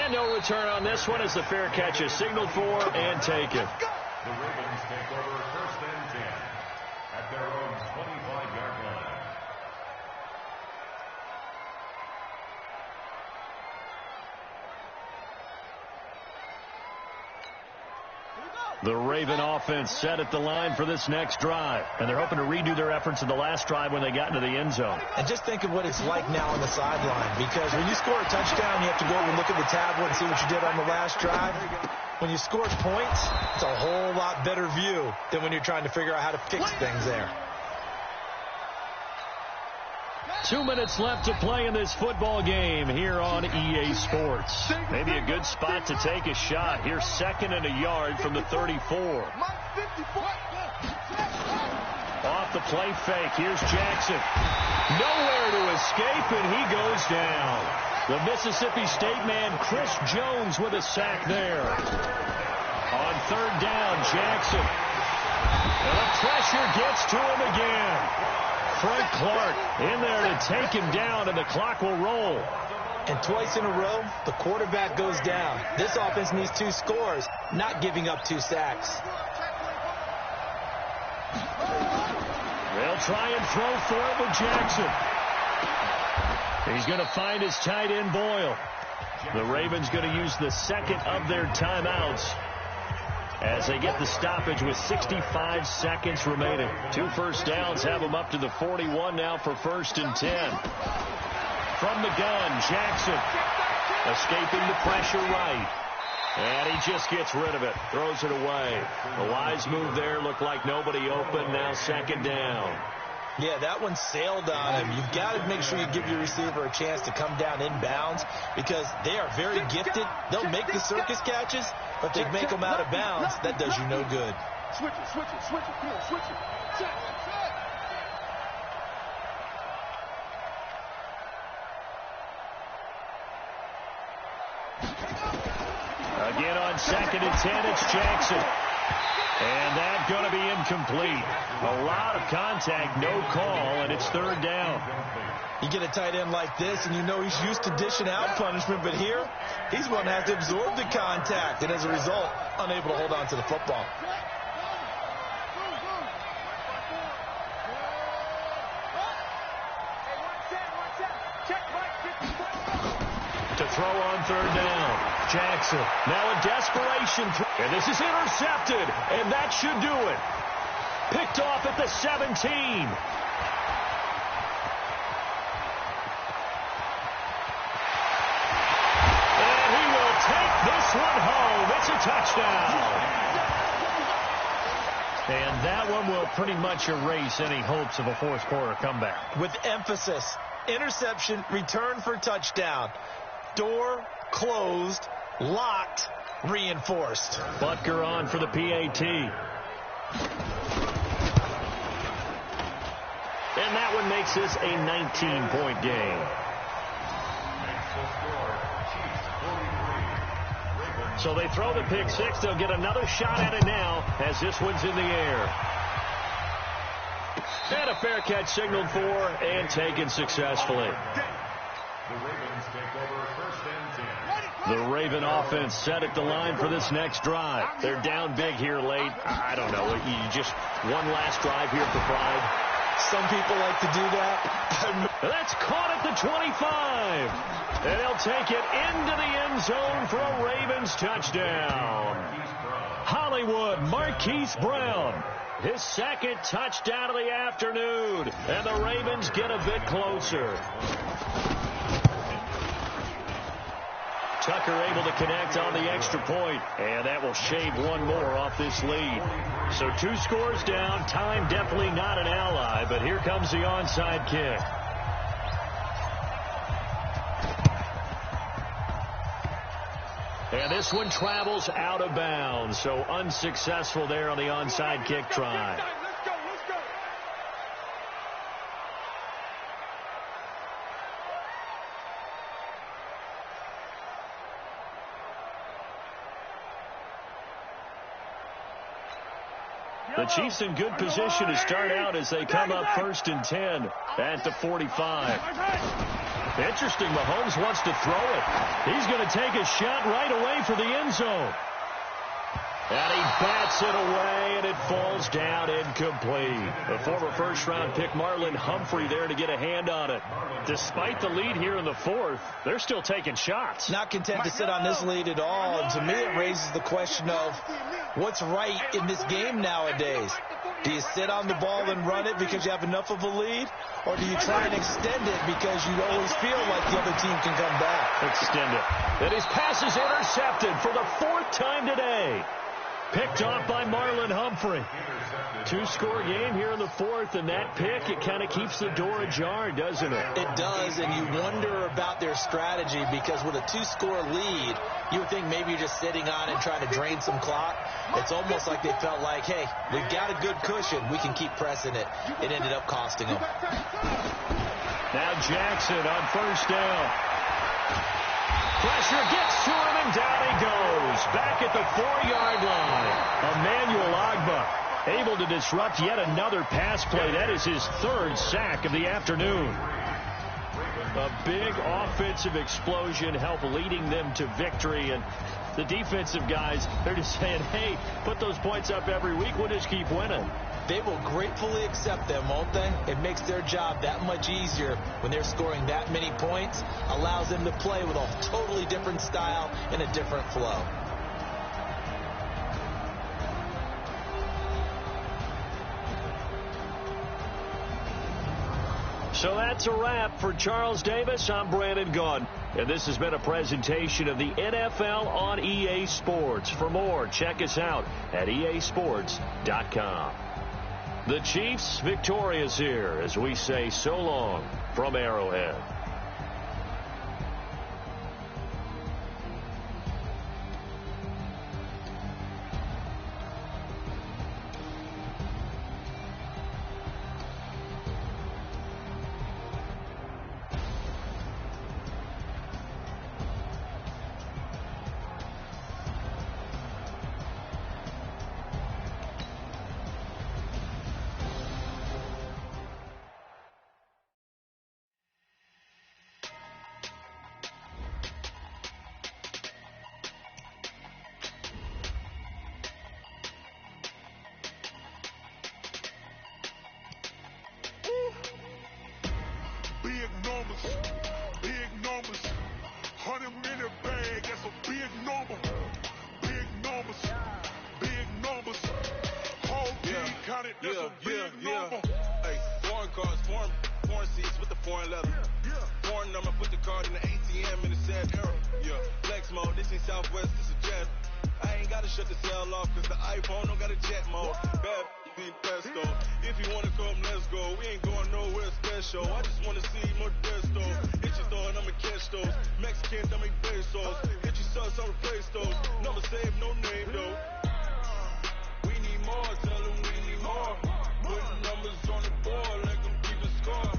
And no return on this one as the fair catch is signaled for and taken. The Ravens take over 1st and 10 at their own 25-yard line. The Raven offense set at the line for this next drive. And they're hoping to redo their efforts in the last drive when they got into the end zone. And just think of what it's like now on the sideline. Because when you score a touchdown, you have to go over and look at the tablet and see what you did on the last drive. When you scored points, it's a whole lot better view than when you're trying to figure out how to fix things there. 2 minutes left to play in this football game here on EA Sports. Maybe a good spot to take a shot. Here's 2nd and a yard from the 34. Off the play fake. Here's Jackson. Nowhere to escape, and he goes down. The Mississippi State man, Chris Jones, with a sack there. On 3rd down, Jackson. And the pressure gets to him again. Frank Clark in there to take him down, and the clock will roll. And twice in a row, the quarterback goes down. This offense needs 2 scores, not giving up 2 sacks. They'll try and throw for it with Jackson. He's going to find his tight end, Boyle. The Ravens going to use the 2nd of their timeouts as they get the stoppage with 65 seconds remaining. 2 first downs have them up to the 41 now for 1st and 10. From the gun, Jackson escaping the pressure right. And he just gets rid of it, throws it away. The wise move there, looked like nobody open, now 2nd down. Yeah, that one sailed on him. You've got to make sure you give your receiver a chance to come down inbounds because they are very gifted. They'll make the circus catches, but they make them out of bounds. That does you no good. Switch it. Come on, switch it. Check. Again on 2nd and 10, it's Jackson. And that's going to be incomplete. A lot of contact, no call, and it's 3rd down. You get a tight end like this, and you know he's used to dishing out punishment, but here, he's one that has to absorb the contact, and as a result, unable to hold on to the football. To throw on 3rd down, Jackson. Now a desperation throw. And this is intercepted, and that should do it. Picked off at the 17. And he will take this one home. It's a touchdown. And that one will pretty much erase any hopes of a fourth quarter comeback. With emphasis, interception, return for touchdown. Door closed, locked, reinforced. Butker on for the PAT. And that one makes this a 19-point game. So they throw the pick six. They'll get another shot at it now as this one's in the air. And a fair catch signaled for and taken successfully. The Ravens take over first and 10. The Raven offense set at the line for this next drive. They're down big here late. I don't know. You just one last drive here for pride. Some people like to do that. That's caught at the 25. And they'll take it into the end zone for a Ravens touchdown. Hollywood Marquise Brown. His second touchdown of the afternoon. And the Ravens get a bit closer. Tucker able to connect on the extra point, and that will shave one more off this lead. So 2 scores down. Time definitely not an ally, but here comes the onside kick. And this one travels out of bounds, so unsuccessful there on the onside kick try. The Chiefs in good position to start out as they come up 1st and 10 at the 45. Interesting, Mahomes wants to throw it. He's going to take a shot right away for the end zone. And he bats it away, and it falls down incomplete. The former first-round pick Marlon Humphrey there to get a hand on it. Despite the lead here in the 4th, they're still taking shots. Not content to sit on this lead at all. And to me, it raises the question of what's right in this game nowadays. Do you sit on the ball and run it because you have enough of a lead? Or do you try and extend it because you always feel like the other team can come back? Extend it. And his pass is intercepted for the 4th time today. Picked off by Marlon Humphrey. 2-score game here in the 4th, and that pick, it kind of keeps the door ajar, doesn't it? It does, and you wonder about their strategy because with a 2-score lead, you would think maybe you're just sitting on it trying to drain some clock. It's almost like they felt like, hey, we've got a good cushion. We can keep pressing it. It ended up costing them. Now Jackson on 1st down. Pressure gets to him, and down he goes. Back at the 4-yard line. Emmanuel Agba able to disrupt yet another pass play. That is his 3rd sack of the afternoon. A big offensive explosion helped leading them to victory. And the defensive guys, they're just saying, hey, put those points up every week. We'll just keep winning. They will gratefully accept them, won't they? It makes their job that much easier when they're scoring that many points. Allows them to play with a totally different style and a different flow. So that's a wrap for Charles Davis. I'm Brandon Gunn. And this has been a presentation of the NFL on EA Sports. For more, check us out at easports.com. The Chiefs victorious here as we say so long from Arrowhead. Hey, foreign cars, foreign seats with the foreign leather. Foreign number, put the card in the ATM in the said era. Flex mode, this ain't Southwest, this is jet. I ain't gotta shut the cell off, cause the iPhone don't got a jet mode. Bad be pesto. If you wanna come, let's go. We ain't going nowhere special. I just wanna see Modesto. Hit your thought, I'ma catch those. Mexicans, I make pesos. Hit your sus, I'll replace those. Number save, no name though. We need more, tell them we need more. Putting numbers on the board like I'm keeping score.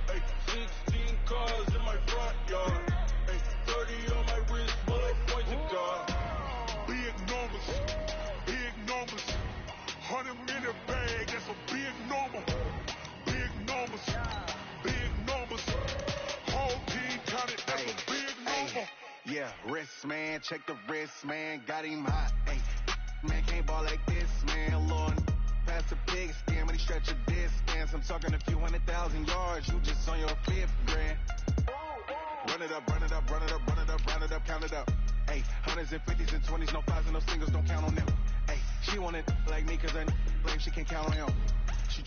Hey, 16 cars in my front yard. Hey, 30 on my wrist, bullet points of God. Big numbers, 100-minute bag, that's a big number. Big numbers, whole team counted, that's a big number. Yeah, wrist man, check the wrist man, got him hot. Hey, man can't ball like this, man. Lord, pass the pig skin when he stretch a distance. I'm talking a few 100,000 yards, you just on your fifth grand. Run it up, count it up. Hey, hundreds and 50s and 20s, no fives and no singles, don't count on them. Hey, she want it like me, cause I blame she can't count on him. She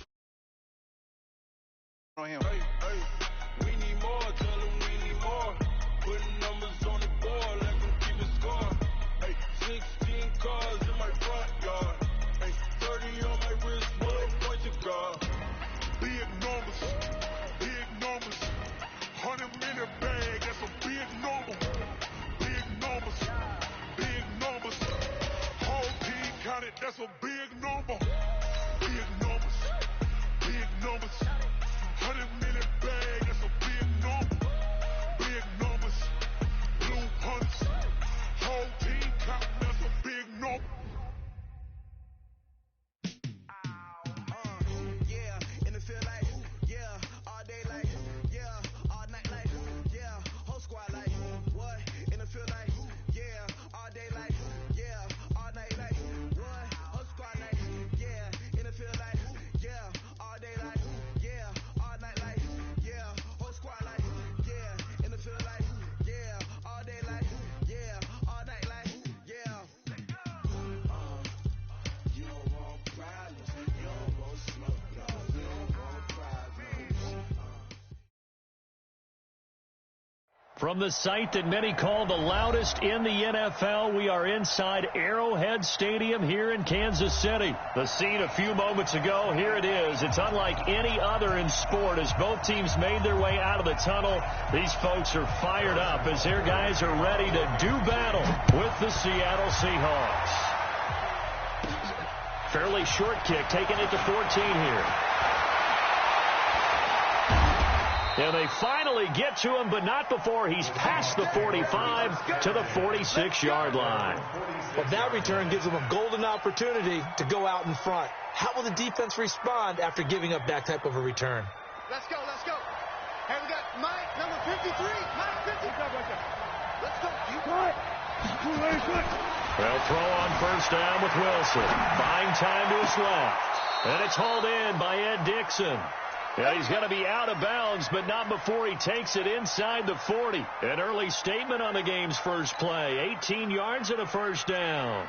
on him. Hey, we need more, tell them we need more. Putting numbers on the board like I'm keeping score. Hey, 16 cars in my front yard. Hey, 30 on my wrist, bullet points of God. Big numbers, 100-minute bag, that's a big number. Big numbers, whole team counted, that's a big number. Big numbers, 100-minute bag, that's a big number. Big numbers, blue hunters, whole team counting, that's a big number. Yeah, in the field like, yeah, all day like, yeah, all night like, yeah, whole squad like, what? In the field like, yeah, all day like, yeah, all night like, what? Whole squad like, yeah, in the field like, yeah, all day like, yeah, all night like, yeah, whole squad like, yeah, in the field like, yeah, all day like, yeah, all night like, yeah. You don't want problems, you don't want smoke, no, you don't want problems. From the site that many call the loudest in the NFL, we are inside Arrowhead Stadium here in Kansas City. The scene a few moments ago, here it is. It's unlike any other in sport as both teams made their way out of the tunnel. These folks are fired up as their guys are ready to do battle with the Seattle Seahawks. Fairly short kick, taking it to 14 here. And they finally get to him, but not before he's past the 45 to the 46-yard line. Well, that return gives them a golden opportunity to go out in front. How will the defense respond after giving up that type of a return? Let's go. Hey, we got Mike, number 53. Mike, 53. Let's go. Well, throw on first down with Wilson. Buying time to his left. And it's hauled in by Ed Dixon. Yeah, he's going to be out of bounds, but not before he takes it inside the 40. An early statement on the game's first play. 18 yards and a first down.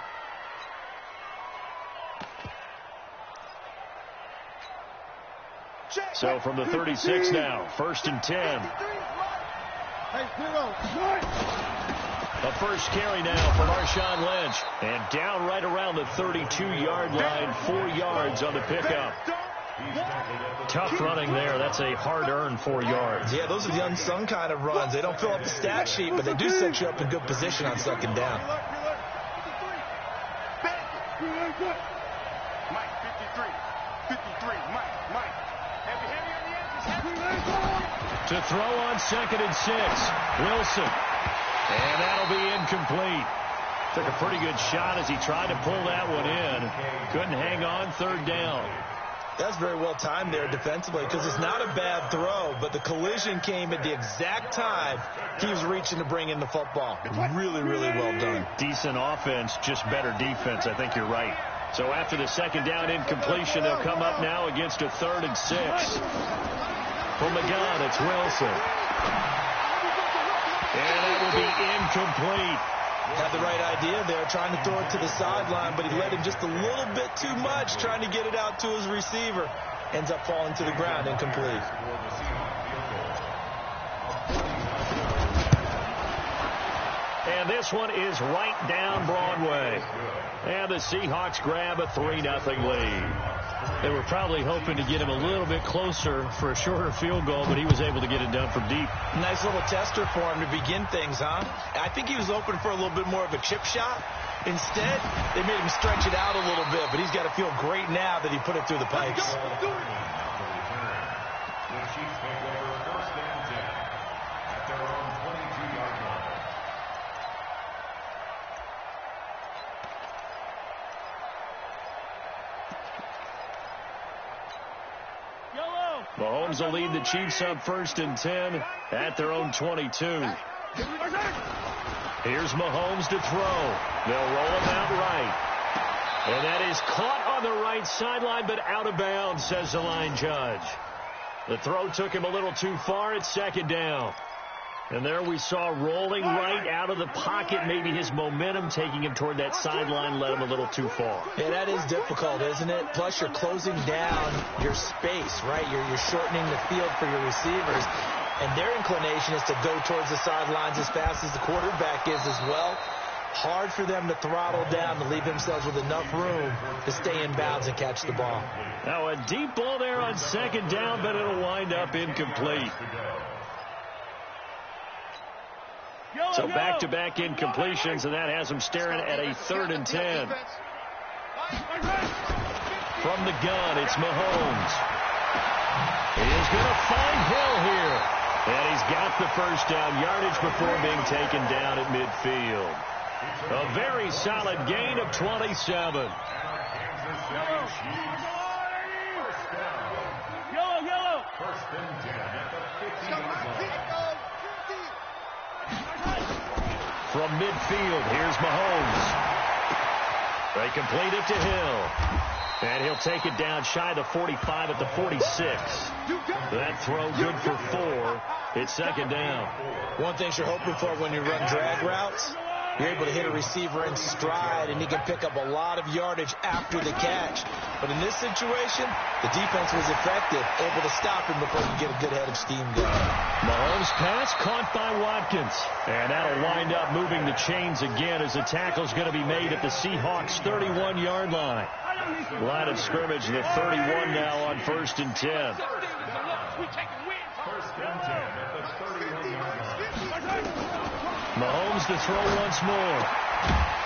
So from the 36 now, 1st and 10. The first carry now for Marshawn Lynch. And down right around the 32-yard line, 4 yards on the pickup. Tough running there. That's a hard-earned 4 yards. Yeah, those are the unsung kind of runs. They don't fill up the stat sheet, but they do set you up in good position on second down. Mike, 53, Mike. Heavy on the edges. To throw on 2nd and 6. Wilson. And that'll be incomplete. Took a pretty good shot as he tried to pull that one in. Couldn't hang on 3rd down. That's very well timed there defensively because it's not a bad throw, but the collision came at the exact time he was reaching to bring in the football. Really, really well done. Decent offense, just better defense. I think you're right. So after the 2nd down incompletion, they'll come up now against a 3rd and 6. From the gun, it's Wilson. And that will be incomplete. Had the right idea there, trying to throw it to the sideline, but he let him just a little bit too much, trying to get it out to his receiver. Ends up falling to the ground, incomplete. And this one is right down Broadway. And the Seahawks grab a 3-0 lead. They were probably hoping to get him a little bit closer for a shorter field goal, but he was able to get it done from deep. Nice little tester for him to begin things, huh? I think he was open for a little bit more of a chip shot. Instead, they made him stretch it out a little bit, but he's got to feel great now that he put it through the pipes. Mahomes will lead the Chiefs up 1st and 10 at their own 22. Here's Mahomes to throw. They'll roll him out right. And that is caught on the right sideline, but out of bounds, says the line judge. The throw took him a little too far. It's 2nd down. And there we saw rolling right out of the pocket. Maybe his momentum taking him toward that sideline led him a little too far. Yeah, that is difficult, isn't it? Plus, you're closing down your space, right? You're shortening the field for your receivers. And their inclination is to go towards the sidelines as fast as the quarterback is as well. Hard for them to throttle down to leave themselves with enough room to stay in bounds and catch the ball. Now a deep ball there on 2nd down, but it'll wind up incomplete. So back-to-back incompletions, and that has him staring at a 3rd and 10. From the gun, it's Mahomes. He is going to find Hill here. And he's got the 1st down yardage before being taken down at midfield. A very solid gain of 27. Yellow. 1st and 10 at the 50-yard line. From midfield, here's Mahomes. They complete it to Hill. And he'll take it down shy of the 45 at the 46. That throw good for 4. It's 2nd down. One thing you're hoping for when you run drag routes, you're able to hit a receiver in stride, and he can pick up a lot of yardage after the catch. But in this situation, the defense was effective, able to stop him before he get a good head of steam going. Mahomes' pass caught by Watkins. And that'll wind up moving the chains again as the tackle's going to be made at the Seahawks' 31-yard line. Line of scrimmage, the 31 now on 1st and 10. 1st and 10 at the 31-yard line. Mahomes to throw once more.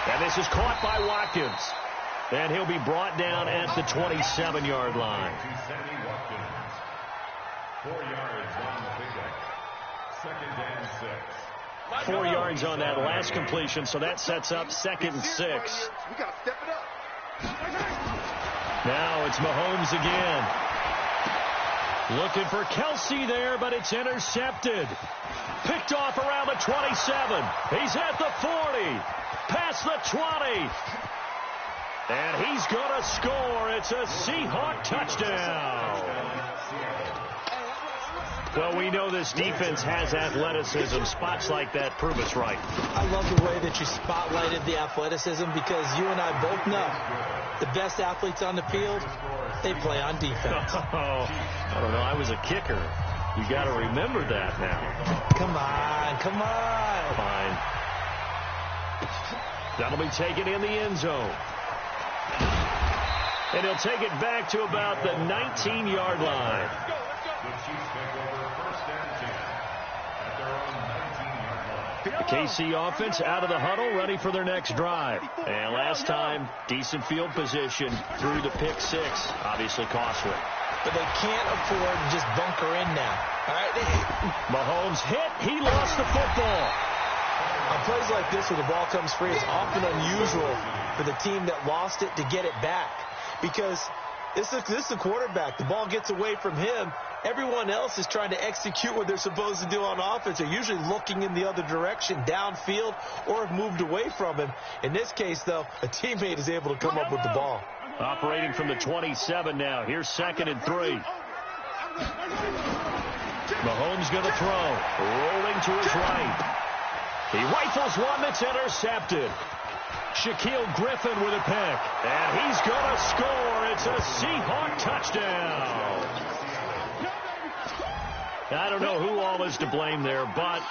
And this is caught by Watkins. And he'll be brought down at the 27-yard line. 4 yards on the pickup. 2nd and 6. 4 yards on that last completion, so that sets up 2nd and 6. We got to step it up. Now it's Mahomes again. Looking for Kelsey there, but it's intercepted. Picked off around the 27. He's at the 40. Past the 20. And he's going to score. It's a Seahawk touchdown. Well, we know this defense has athleticism. Spots like that prove us right. I love the way that you spotlighted the athleticism because you and I both know the best athletes on the field, they play on defense. Oh, I don't know. I was a kicker. You got to remember that now. Come on. Fine. That'll be taken in the end zone. And he'll take it back to about the 19-yard line. The Chiefs take over 1st and 10 at their own 19-yard line. The KC offense out of the huddle, ready for their next drive. And last time, decent field position through the pick 6. Obviously costly. But they can't afford to just bunker in now. All right? Mahomes hit. He lost the football. On plays like this where the ball comes free, it's often unusual for the team that lost it to get it back. Because this is the quarterback. The ball gets away from him. Everyone else is trying to execute what they're supposed to do on offense. They're usually looking in the other direction, downfield, or have moved away from him. In this case, though, a teammate is able to come up with the ball. Operating from the 27 now. Here's 2nd and 3. Mahomes going to throw. Rolling to his right. He rifles one that's intercepted. Shaquille Griffin with a pick. And he's going to score. It's a Seahawk touchdown. I don't know who all is to blame there, but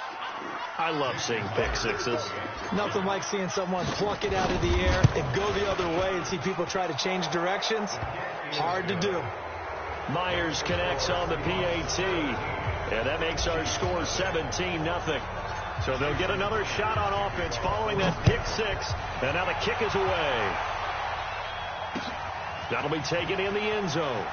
I love seeing pick sixes. Nothing like seeing someone pluck it out of the air and go the other way and see people try to change directions. Hard to do. Myers connects on the PAT, and that makes our score 17-0. So they'll get another shot on offense following that pick six, and now the kick is away. That'll be taken in the end zone.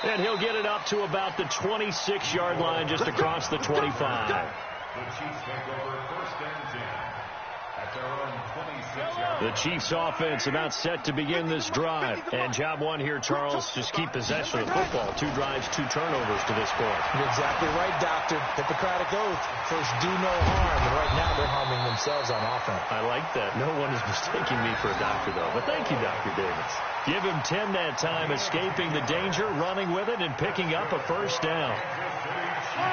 And he'll get it up to about the 26-yard line, just across the 25. The Chiefs take over first and 10 at their own 26-yard. The Chiefs offense about set to begin this drive. And job one here, Charles, just keep possession of the football. 2 drives, 2 turnovers to this point. You're exactly right, Doctor. Hippocratic oath. First, do no harm. And right now, they're harming themselves on offense. I like that. No one is mistaking me for a doctor, though. But thank you, Dr. Davis. Give him 10 that time, escaping the danger, running with it, and picking up a first down.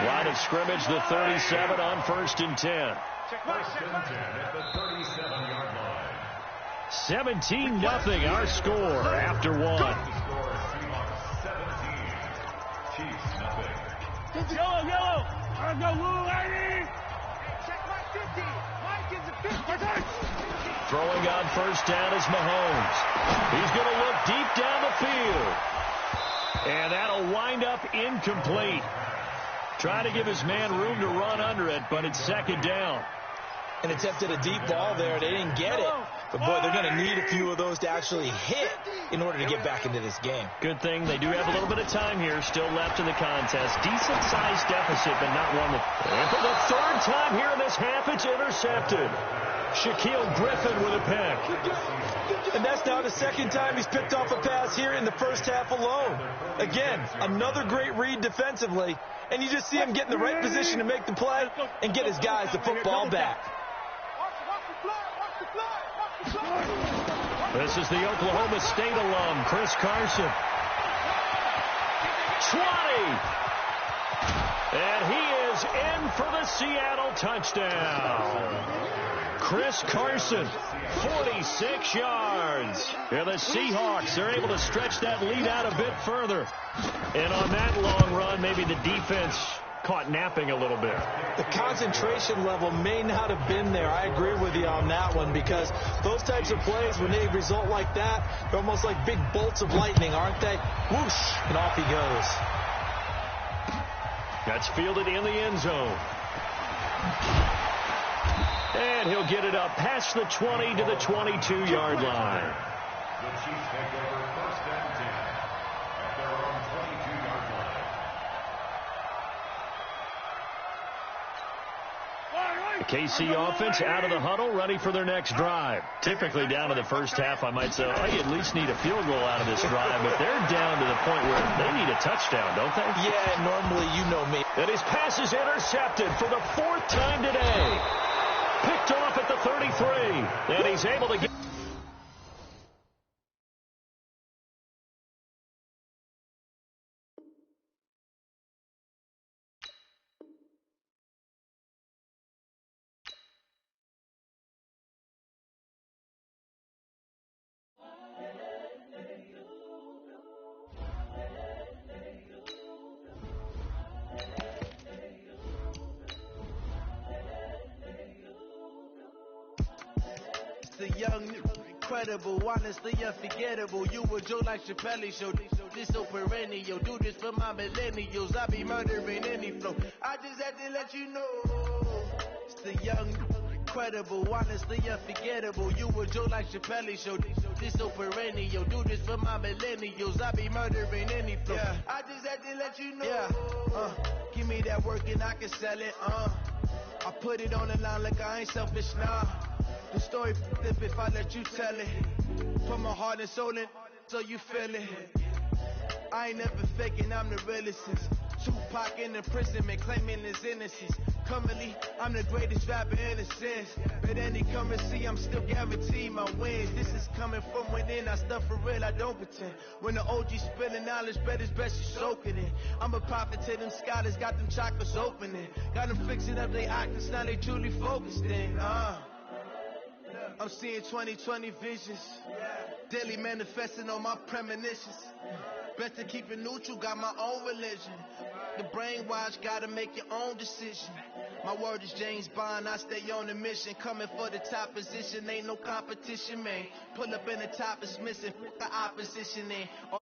Line of scrimmage, the 37 on first and 10. First and 10 at the 37-yard line. 17-0 our score after one. Score Seahawks 17. Chiefs nothing. Yellow. Let's go, Lou, lady. Check my 50. Mike is a 50. Throwing on first down is Mahomes. He's going to look deep down the field. And that'll wind up incomplete. Trying to give his man room to run under it, but it's second down. And attempted a deep ball there. They didn't get it. But, boy, they're going to need a few of those to actually hit in order to get back into this game. Good thing they do have a little bit of time here still left in the contest. Decent-sized deficit, but not one that... And for the third time here in this half, it's intercepted. Shaquille Griffin with a pick. And that's now the second time he's picked off a pass here in the first half alone. Again, another great read defensively. And you just see him get in the right position to make the play and get his guys the football back. This is the Oklahoma State alum, Chris Carson. 20. And he is in for the Seattle touchdown. Chris Carson, 46 yards. And the Seahawks are able to stretch that lead out a bit further. And on that long run, maybe the defense caught napping a little bit. The concentration level may not have been there. I agree with you on that one, because those types of plays, when they result like that, they're almost like big bolts of lightning, aren't they? Whoosh, and off he goes. That's fielded in the end zone. And he'll get it up past the 20 to the 22-yard line. The Chiefs take over first and 10 at their own 22-yard line. The KC offense out of the huddle, ready for their next drive. Typically down to the first half, I might say, oh, you at least need a field goal out of this drive, but they're down to the point where they need a touchdown, don't they? Yeah, normally you know me. And his pass is intercepted for the 4th time today. Picked off at the 33, and he's able to get... The young, incredible, honestly unforgettable. You a Joe like Chappelle show. This so perennial. Do this for my millennials. I be murdering any flow. I just had to let you know. It's the young, incredible, honestly unforgettable. You a Joe like Chappelle show. This so perennial. Do this for my millennials. I be murdering any flow. Yeah. I just had to let you know. Yeah. Give me that work and I can sell it. I put it on the line like I ain't selfish, nah. The story flip if I let you tell it. Put my heart and soul in so you feel it. I ain't never faking, I'm the realest. Tupac in imprisonment, claiming his innocence. Currently, I'm the greatest rapper in a sense. But any currency, I'm still guaranteed my wins. This is coming from within, I stuff for real, I don't pretend. When the OG spilling knowledge, bet it's best you soak it in. I'm a prophet to them scholars, got them chakras opening. Got them fixing up their octaves, now they truly focused in. I'm seeing 2020 visions. Daily manifesting on my premonitions. Best to keep it neutral, got my own religion. The brainwash, gotta make your own decision. My word is James Bond, I stay on the mission. Coming for the top position, ain't no competition, man. Pull up in the top is missing, the opposition in.